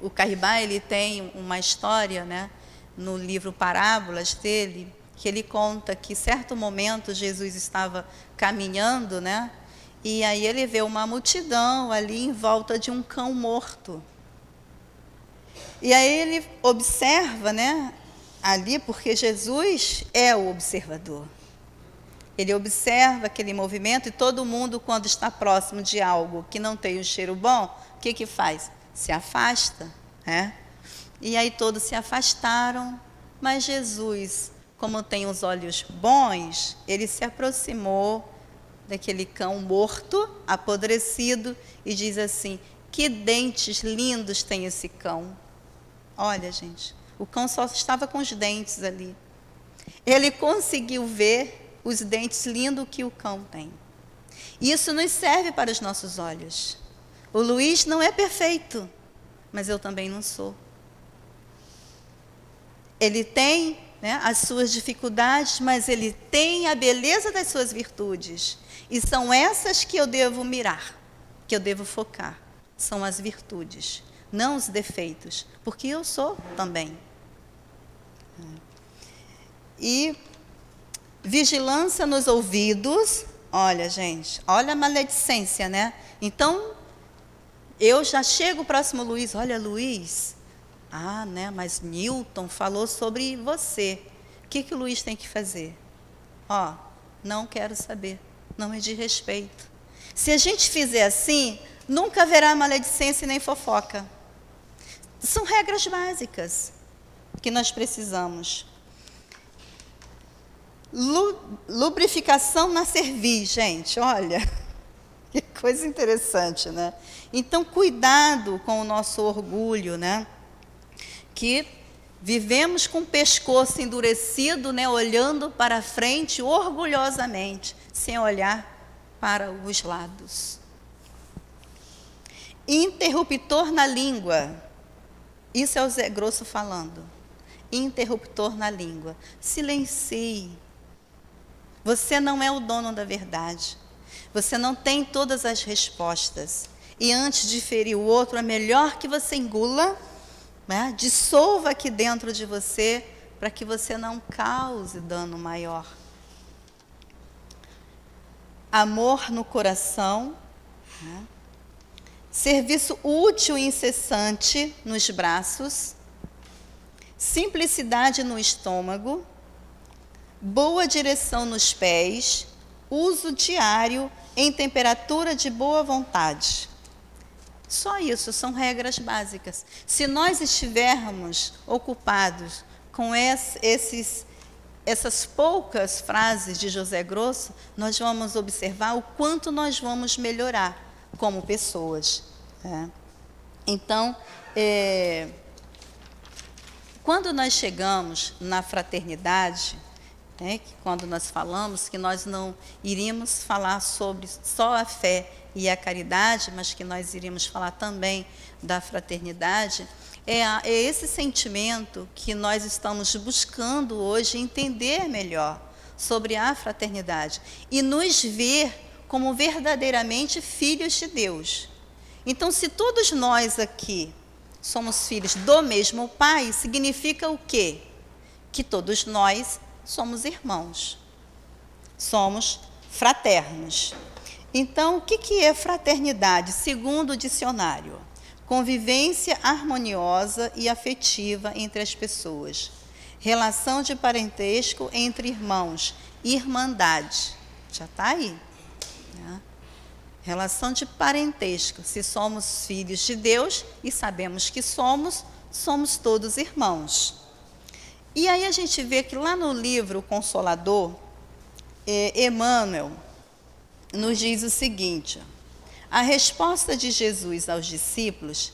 o Kairba, ele tem uma história, né, no livro Parábolas dele, que ele conta que, certo momento, Jesus estava caminhando, né, e aí ele vê uma multidão ali em volta de um cão morto. E aí ele observa, né, ali, porque Jesus é o observador. Ele observa aquele movimento e todo mundo, quando está próximo de algo que não tem um cheiro bom, o que faz? Se afasta, né? E aí todos se afastaram, mas Jesus, como tem os olhos bons, ele se aproximou daquele cão morto, apodrecido, e diz assim, que dentes lindos tem esse cão. Olha, gente, o cão só estava com os dentes ali. Ele conseguiu ver os dentes lindos que o cão tem. Isso nos serve para os nossos olhos. O Luiz não é perfeito, mas eu também não sou. Ele tem, né, as suas dificuldades, mas ele tem a beleza das suas virtudes. E são essas que eu devo mirar, que eu devo focar. São as virtudes, não os defeitos, porque eu sou também. E vigilância nos ouvidos. Olha, gente, olha a maledicência, né? Então, eu já chego próximo Luiz. Olha, Luiz, né? Mas Newton falou sobre você. O que o Luiz tem que fazer? Não quero saber. Não me diz respeito. Se a gente fizer assim, nunca haverá maledicência nem fofoca. São regras básicas que nós precisamos. Lubrificação na cerviz, gente, olha, que coisa interessante, né? Então, cuidado com o nosso orgulho, né? Que vivemos com o pescoço endurecido, né? Olhando para frente orgulhosamente, sem olhar para os lados. Interruptor na língua. Isso é o Zé Grosso falando. Interruptor na língua. Silencie. Você não é o dono da verdade. Você não tem todas as respostas. E antes de ferir o outro, é melhor que você engula, né? Dissolva aqui dentro de você, para que você não cause dano maior. Amor no coração, né? Serviço útil e incessante nos braços, simplicidade no estômago, boa direção nos pés, uso diário em temperatura de boa vontade. Só isso, são regras básicas. Se nós estivermos ocupados com essas poucas frases de José Grosso, nós vamos observar o quanto nós vamos melhorar como pessoas. Né? Então, quando nós chegamos na fraternidade, né, que quando nós falamos que nós não iríamos falar sobre só a fé e a caridade, mas que nós iríamos falar também da fraternidade, é esse sentimento que nós estamos buscando hoje entender melhor sobre a fraternidade e nos ver como verdadeiramente filhos de Deus. Então, se todos nós aqui somos filhos do mesmo Pai, significa o quê? Que todos nós somos irmãos, somos fraternos. Então, o que é fraternidade? Segundo o dicionário, convivência harmoniosa e afetiva entre as pessoas, relação de parentesco entre irmãos, irmandade. Já está aí. Né? Relação de parentesco. Se somos filhos de Deus, e sabemos que somos todos irmãos. E aí a gente vê que lá no livro Consolador, Emmanuel nos diz o seguinte: a resposta de Jesus aos discípulos,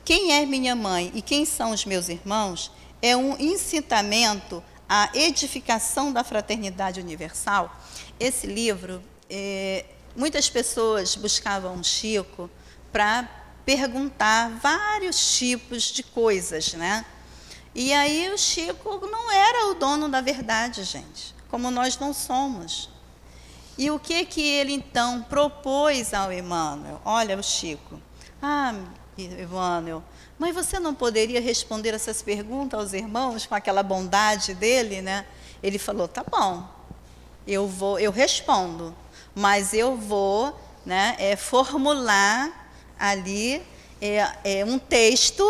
quem é minha mãe e quem são os meus irmãos, é um incitamento à edificação da fraternidade universal. Esse livro, muitas pessoas buscavam Chico para perguntar vários tipos de coisas, né? E aí o Chico não era o dono da verdade, gente, como nós não somos. E o que ele então propôs ao Emmanuel? Olha, o Chico, Emmanuel, mas você não poderia responder essas perguntas aos irmãos com aquela bondade dele, né? Ele falou, tá bom, eu respondo, mas eu vou, né, formular ali um texto,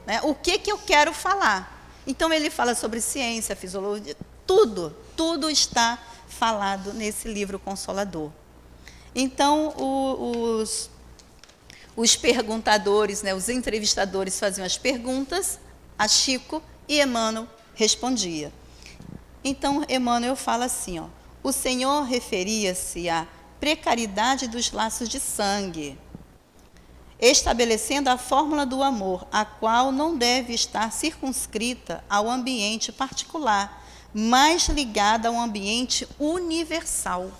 né, o que eu quero falar. Então, ele fala sobre ciência, fisiologia, tudo está falado nesse livro Consolador. Então, os perguntadores, né, os entrevistadores faziam as perguntas a Chico e Emmanuel respondia. Então, Emmanuel fala assim, o Senhor referia-se à precariedade dos laços de sangue, estabelecendo a fórmula do amor, a qual não deve estar circunscrita ao ambiente particular, mas ligada ao ambiente universal.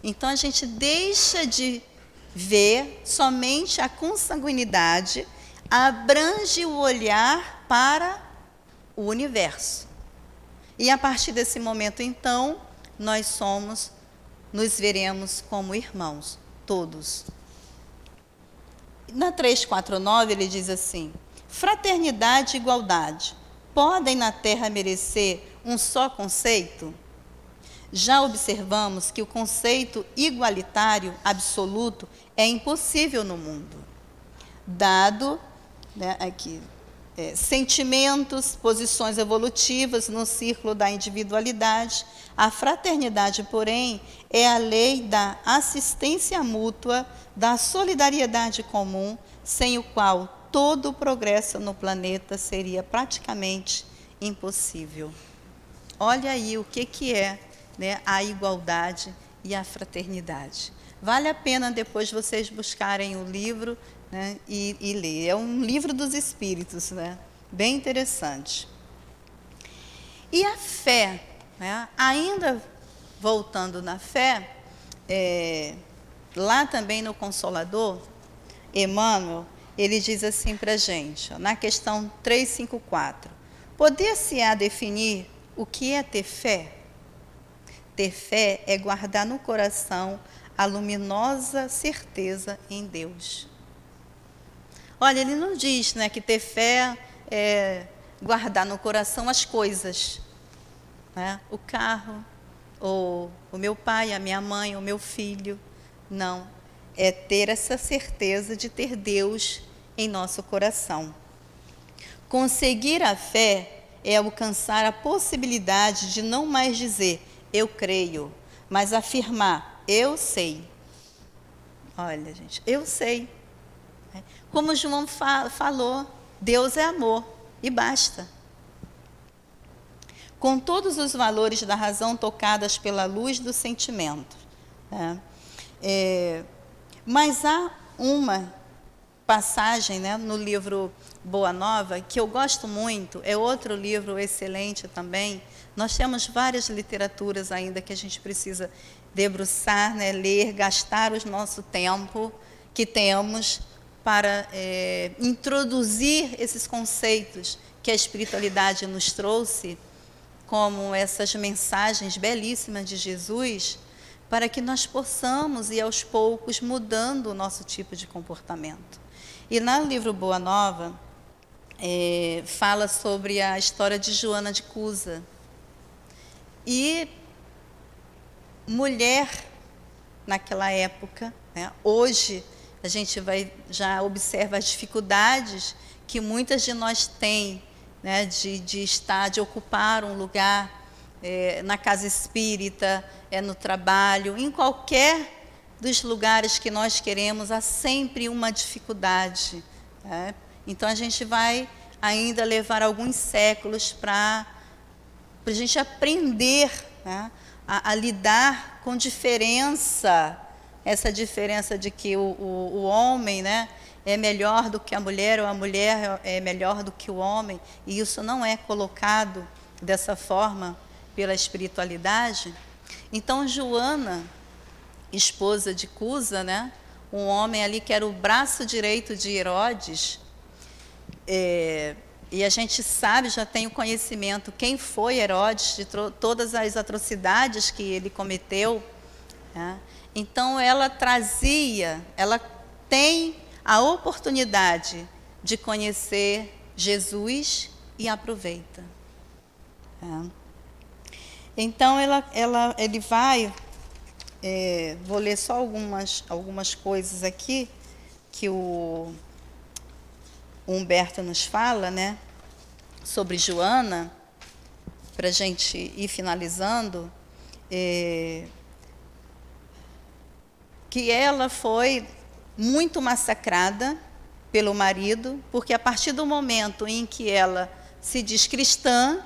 Então, a gente deixa de ver somente a consanguinidade, abrange o olhar para o universo. E a partir desse momento, então, nos veremos como irmãos, todos. Na 349, ele diz assim: fraternidade e igualdade podem na Terra merecer um só conceito? Já observamos que o conceito igualitário absoluto é impossível no mundo, dado, né, aqui, sentimentos, posições evolutivas no círculo da individualidade. A fraternidade, porém, é a lei da assistência mútua, da solidariedade comum, sem o qual todo o progresso no planeta seria praticamente impossível. Olha aí o que é, né, a igualdade e a fraternidade. Vale a pena depois vocês buscarem o livro, né, e ler. É um livro dos espíritos, né, bem interessante. E a fé, né, ainda voltando na fé, lá também no Consolador, Emmanuel, ele diz assim para a gente, ó, na questão 354, poder-se-á definir o que é ter fé? Ter fé é guardar no coração a luminosa certeza em Deus. Olha, ele não diz, né, que ter fé é guardar no coração as coisas, né, o carro, ou o meu pai, a minha mãe, o meu filho. Não, é ter essa certeza de ter Deus em nosso coração. Conseguir a fé é alcançar a possibilidade de não mais dizer eu creio, mas afirmar eu sei. Olha, gente, eu sei. Como João falou, Deus é amor e basta. Com todos os valores da razão tocadas pela luz do sentimento. Né? Mas há uma passagem, né, no livro Boa Nova, que eu gosto muito, é outro livro excelente também. Nós temos várias literaturas ainda que a gente precisa debruçar, né, ler, gastar o nosso tempo que temos para introduzir esses conceitos que a espiritualidade nos trouxe, como essas mensagens belíssimas de Jesus, para que nós possamos ir aos poucos mudando o nosso tipo de comportamento. E no livro Boa Nova, fala sobre a história de Joana de Cusa. E mulher naquela época, né, hoje a gente já observa as dificuldades que muitas de nós têm, né, de ocupar um lugar na casa espírita, no trabalho, em qualquer dos lugares que nós queremos, há sempre uma dificuldade. Né? Então, a gente vai ainda levar alguns séculos para a gente aprender, né, a lidar com diferença, essa diferença de que o homem, né, é melhor do que a mulher, ou a mulher é melhor do que o homem, e isso não é colocado dessa forma pela espiritualidade. Então, Joana, esposa de Cusa, né, um homem ali que era o braço direito de Herodes, e a gente sabe, já tem o conhecimento, quem foi Herodes, de todas as atrocidades que ele cometeu. Né? Então, ela tem a oportunidade de conhecer Jesus e aproveita. Né? Então, ele vai... vou ler só algumas coisas aqui que o Humberto nos fala, né, sobre Joana, para a gente ir finalizando, que ela foi muito massacrada pelo marido, porque a partir do momento em que ela se diz cristã,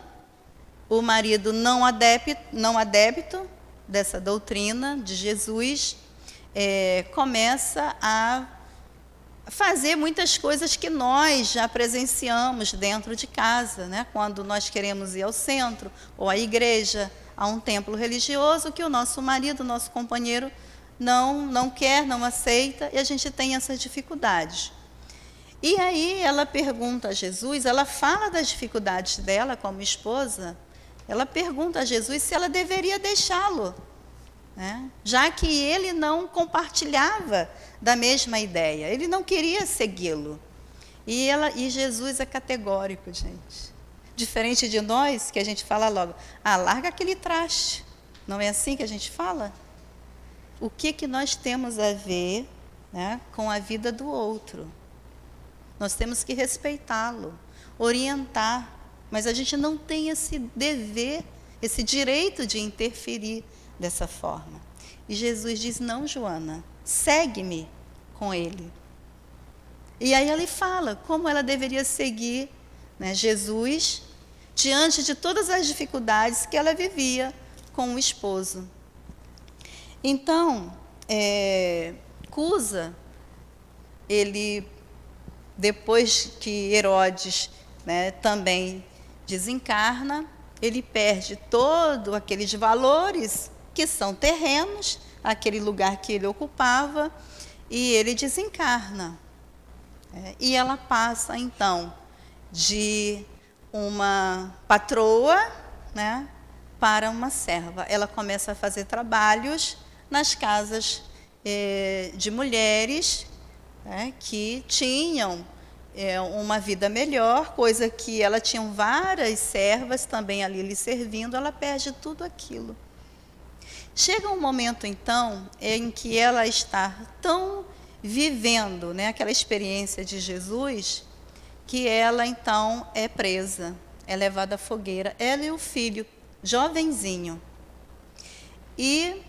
o marido não adepto dessa doutrina de Jesus, começa a fazer muitas coisas que nós já presenciamos dentro de casa, né? Quando nós queremos ir ao centro, ou à igreja, a um templo religioso, que o nosso marido, o nosso companheiro, não quer, não aceita, e a gente tem essas dificuldades. E aí ela pergunta a Jesus, ela fala das dificuldades dela como esposa, ela pergunta a Jesus se ela deveria deixá-lo, né? Já que ele não compartilhava da mesma ideia, ele não queria segui-lo. E Jesus é categórico, gente. Diferente de nós, que a gente fala logo, larga aquele traste. Não é assim que a gente fala? O que nós temos a ver, né, com a vida do outro? Nós temos que respeitá-lo, orientar, mas a gente não tem esse dever, esse direito de interferir dessa forma. E Jesus diz, não, Joana, segue-me com ele. E aí ele fala como ela deveria seguir, né, Jesus diante de todas as dificuldades que ela vivia com o esposo. Então, Cusa, ele, depois que Herodes, né, também desencarna, ele perde todos aqueles valores que são terrenos, aquele lugar que ele ocupava, e ele desencarna. E ela passa, então, de uma patroa, né, para uma serva. Ela começa a fazer trabalhos nas casas de mulheres, né, que tinham uma vida melhor, coisa que ela tinha várias servas também ali lhe servindo, ela perde tudo aquilo. Chega um momento, então, em que ela está tão vivendo, né, aquela experiência de Jesus, que ela, então, é presa, é levada à fogueira, ela e o filho, jovenzinho. E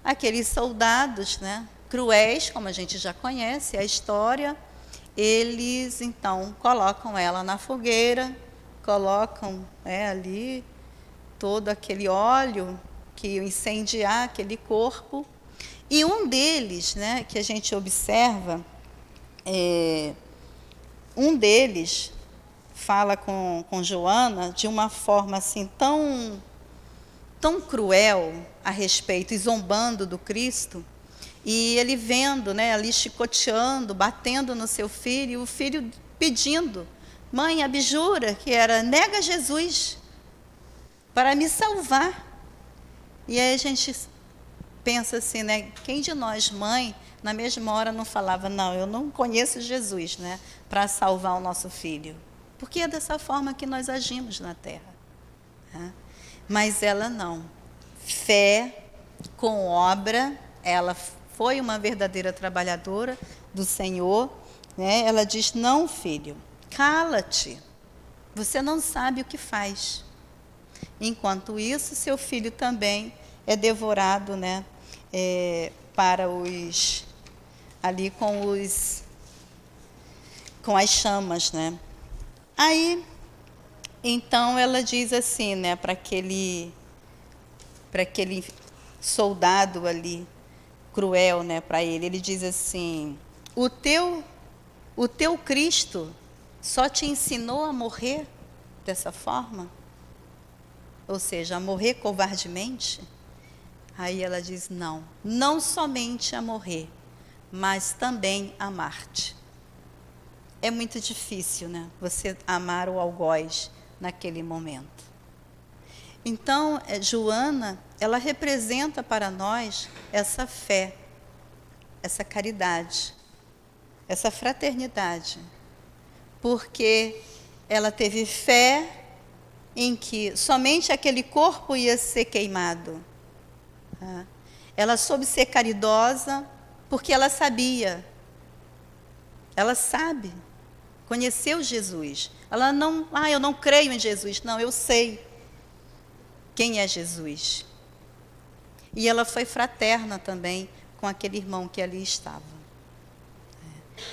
aqueles soldados, né, cruéis, como a gente já conhece a história, eles, então, colocam ela na fogueira, colocam ali todo aquele óleo que ia incendiar aquele corpo. E um deles, né, que a gente observa, um deles fala com Joana de uma forma assim tão cruel a respeito, e zombando do Cristo, e ele vendo, né, ali chicoteando, batendo no seu filho, e o filho pedindo, mãe, abjura, que era, nega Jesus para me salvar. E aí a gente pensa assim, né, quem de nós, mãe, na mesma hora não falava, não, eu não conheço Jesus, né, para salvar o nosso filho. Porque é dessa forma que nós agimos na terra. Né? Mas ela não. Fé com obra, ela foi uma verdadeira trabalhadora do Senhor. Né? Ela diz, não, filho, cala-te, você não sabe o que faz. Enquanto isso, seu filho também é devorado, né, para os ali com as chamas, né? Aí, então ela diz assim, né, para aquele soldado ali cruel, né, para ele diz assim: o teu Cristo só te ensinou a morrer dessa forma? Ou seja, a morrer covardemente? Aí ela diz, não somente a morrer, mas também amar-te. É muito difícil, né? Você amar o algoz naquele momento. Então, Joana, ela representa para nós essa fé, essa caridade, essa fraternidade. Porque ela teve fé em que somente aquele corpo ia ser queimado. Ela soube ser caridosa porque ela sabia. Ela sabe. Conheceu Jesus. Ela não, eu não creio em Jesus. Não, eu sei quem é Jesus. E ela foi fraterna também com aquele irmão que ali estava.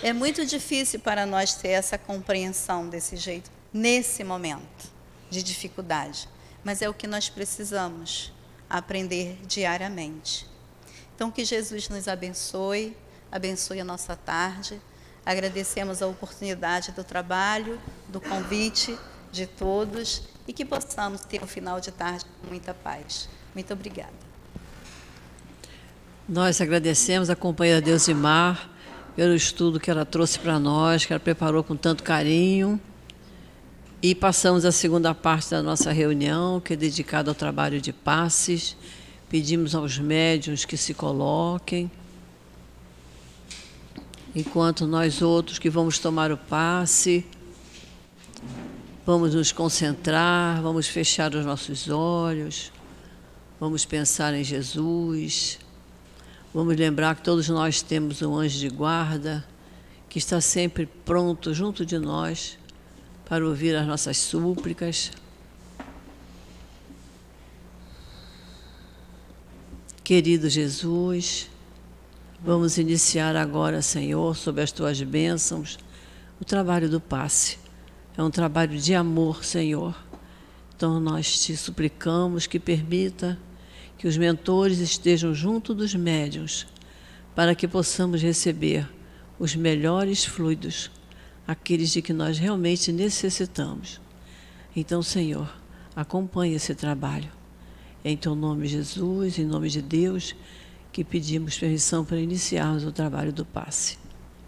É muito difícil para nós ter essa compreensão desse jeito, nesse momento de dificuldade. Mas é o que nós precisamos aprender diariamente. Então, que Jesus nos abençoe, abençoe a nossa tarde. Agradecemos a oportunidade do trabalho, do convite de todos e que possamos ter um final de tarde com muita paz. Muito obrigada. Nós agradecemos a companheira Deusimar pelo estudo que ela trouxe para nós, que ela preparou com tanto carinho. E passamos a segunda parte da nossa reunião, que é dedicada ao trabalho de passes. Pedimos aos médiuns que se coloquem, enquanto nós outros que vamos tomar o passe, vamos nos concentrar, vamos fechar os nossos olhos, vamos pensar em Jesus, vamos lembrar que todos nós temos um anjo de guarda que está sempre pronto junto de nós para ouvir as nossas súplicas. Querido Jesus, vamos iniciar agora, Senhor, sob as Tuas bênçãos, o trabalho do passe. É um trabalho de amor, Senhor. Então nós te suplicamos que permita que os mentores estejam junto dos médiuns, para que possamos receber os melhores fluidos, aqueles de que nós realmente necessitamos. Então, Senhor, acompanhe esse trabalho. Em Teu nome, Jesus, em nome de Deus, que pedimos permissão para iniciarmos o trabalho do passe.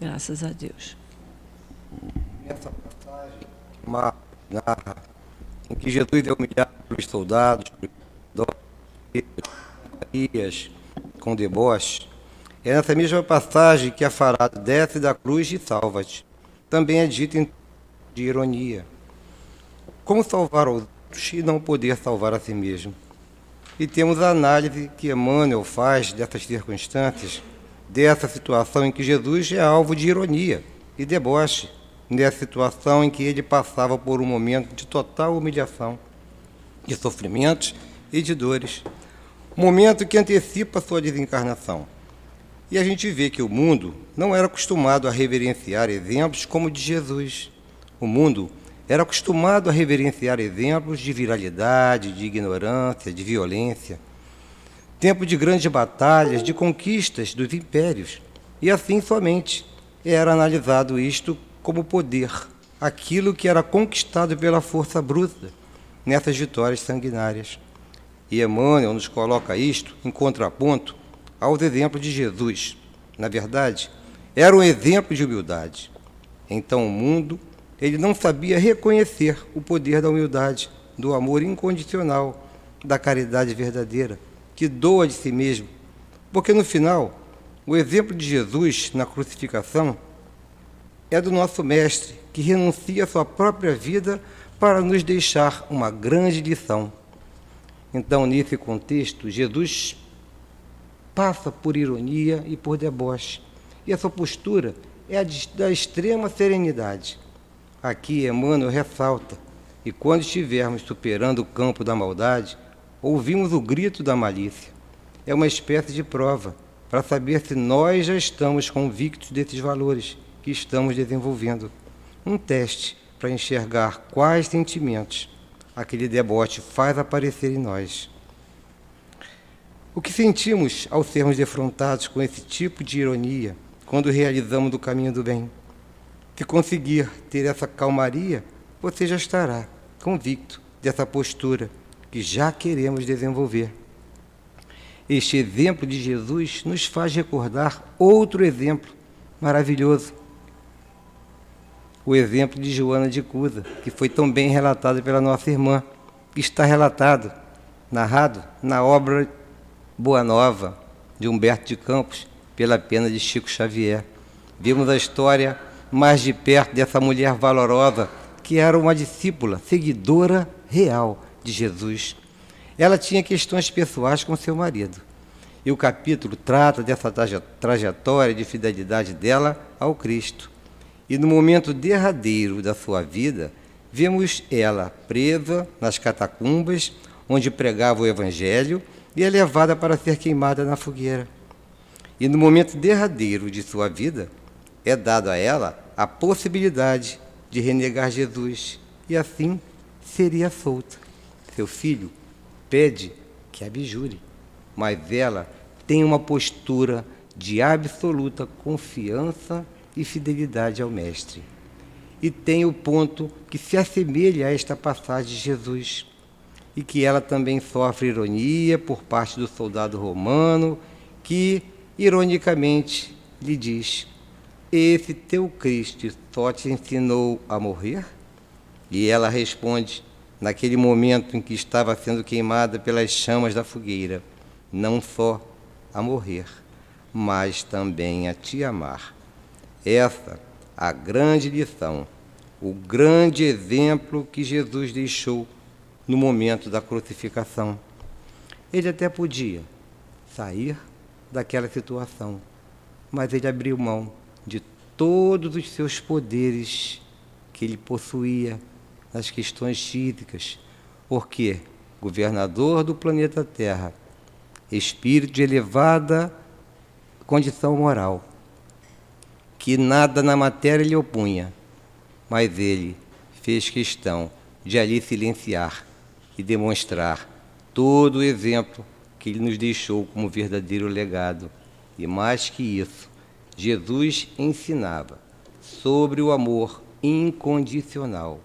Graças a Deus. Essa passagem narra em que Jesus é humilhado pelos soldados, com deboche. É nessa mesma passagem que a farada desce da cruz e salva-te. Também é dito de ironia. Como salvar os outros e não poder salvar a si mesmo? E temos a análise que Emmanuel faz dessas circunstâncias, dessa situação em que Jesus é alvo de ironia e deboche, nessa situação em que ele passava por um momento de total humilhação, de sofrimentos e de dores. Momento que antecipa sua desencarnação. E a gente vê que o mundo não era acostumado a reverenciar exemplos como o de Jesus. O mundo era acostumado a reverenciar exemplos de viralidade, de ignorância, de violência. Tempo de grandes batalhas, de conquistas dos impérios. E assim somente era analisado isto como poder, aquilo que era conquistado pela força bruta nessas vitórias sanguinárias. E Emmanuel nos coloca isto em contraponto aos exemplos de Jesus. Na verdade, era um exemplo de humildade. Então o mundo, ele não sabia reconhecer o poder da humildade, do amor incondicional, da caridade verdadeira, que doa de si mesmo. Porque no final, o exemplo de Jesus na crucificação é do nosso Mestre, que renuncia à sua própria vida para nos deixar uma grande lição. Então, nesse contexto, Jesus passa por ironia e por deboche. E a sua postura é a da extrema serenidade. Aqui Emmanuel ressalta, e quando estivermos superando o campo da maldade, ouvimos o grito da malícia. É uma espécie de prova para saber se nós já estamos convictos desses valores que estamos desenvolvendo. Um teste para enxergar quais sentimentos aquele deboche faz aparecer em nós. O que sentimos ao sermos defrontados com esse tipo de ironia quando realizamos o caminho do bem? Se conseguir ter essa calmaria, você já estará convicto dessa postura que já queremos desenvolver. Este exemplo de Jesus nos faz recordar outro exemplo maravilhoso. O exemplo de Joana de Cusa, que foi tão bem relatado pela nossa irmã, que está narrado na obra Boa Nova, de Humberto de Campos, pela pena de Chico Xavier. Vimos a história mais de perto dessa mulher valorosa, que era uma discípula, seguidora real de Jesus. Ela tinha questões pessoais com seu marido. E o capítulo trata dessa trajetória de fidelidade dela ao Cristo. E no momento derradeiro da sua vida, vemos ela presa nas catacumbas, onde pregava o Evangelho, e é levada para ser queimada na fogueira. E no momento derradeiro de sua vida, é dado a ela a possibilidade de renegar Jesus, e assim seria solta. Seu filho pede que abjure, mas ela tem uma postura de absoluta confiança e fidelidade ao Mestre. E tem o ponto que se assemelha a esta passagem de Jesus, e que ela também sofre ironia por parte do soldado romano, que, ironicamente, lhe diz: esse teu Cristo só te ensinou a morrer? E ela responde, naquele momento em que estava sendo queimada pelas chamas da fogueira, não só a morrer, mas também a te amar. Essa a grande lição, o grande exemplo que Jesus deixou no momento da crucificação. Ele até podia sair daquela situação, mas ele abriu mão de todos os seus poderes que ele possuía nas questões físicas, porque governador do planeta Terra, espírito de elevada condição moral, que nada na matéria lhe opunha, mas ele fez questão de ali silenciar e demonstrar todo o exemplo que ele nos deixou como verdadeiro legado. E mais que isso, Jesus ensinava sobre o amor incondicional.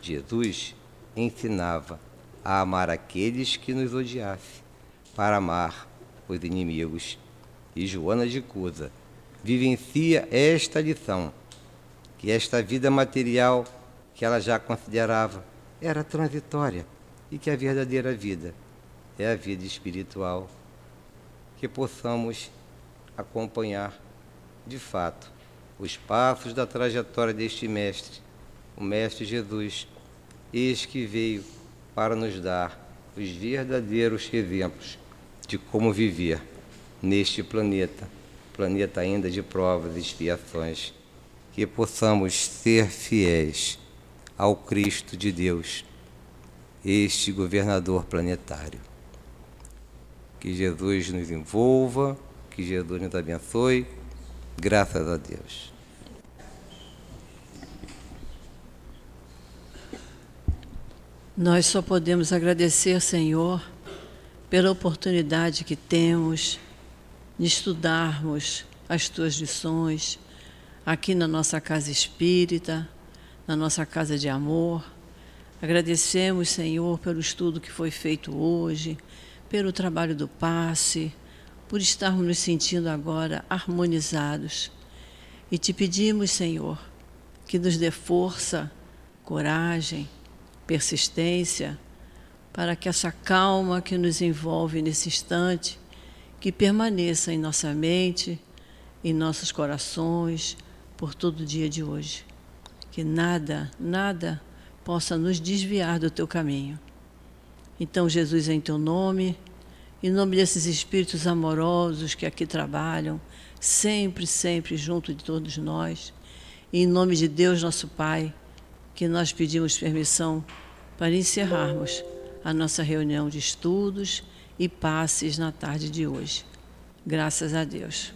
Jesus ensinava a amar aqueles que nos odiassem, para amar os inimigos. E Joana de Cusa vivencia esta lição, que esta vida material que ela já considerava era transitória e que a verdadeira vida é a vida espiritual. Que possamos acompanhar, de fato, os passos da trajetória deste mestre, o Mestre Jesus, eis que veio para nos dar os verdadeiros exemplos de como viver neste planeta ainda de provas e expiações. Que possamos ser fiéis ao Cristo de Deus, este governador planetário. Que Jesus nos envolva, que Jesus nos abençoe. Graças a Deus. Nós só podemos agradecer, Senhor, pela oportunidade que temos de estudarmos as Tuas lições aqui na nossa casa espírita, na nossa casa de amor. Agradecemos, Senhor, pelo estudo que foi feito hoje, pelo trabalho do passe, por estarmos nos sentindo agora harmonizados. E te pedimos, Senhor, que nos dê força, coragem, persistência, para que essa calma que nos envolve nesse instante, que permaneça em nossa mente, em nossos corações, por todo o dia de hoje. Que nada possa nos desviar do Teu caminho. Então, Jesus, em Teu nome, em nome desses espíritos amorosos que aqui trabalham, sempre, sempre junto de todos nós, e em nome de Deus, nosso Pai, que nós pedimos permissão para encerrarmos a nossa reunião de estudos e passes na tarde de hoje. Graças a Deus.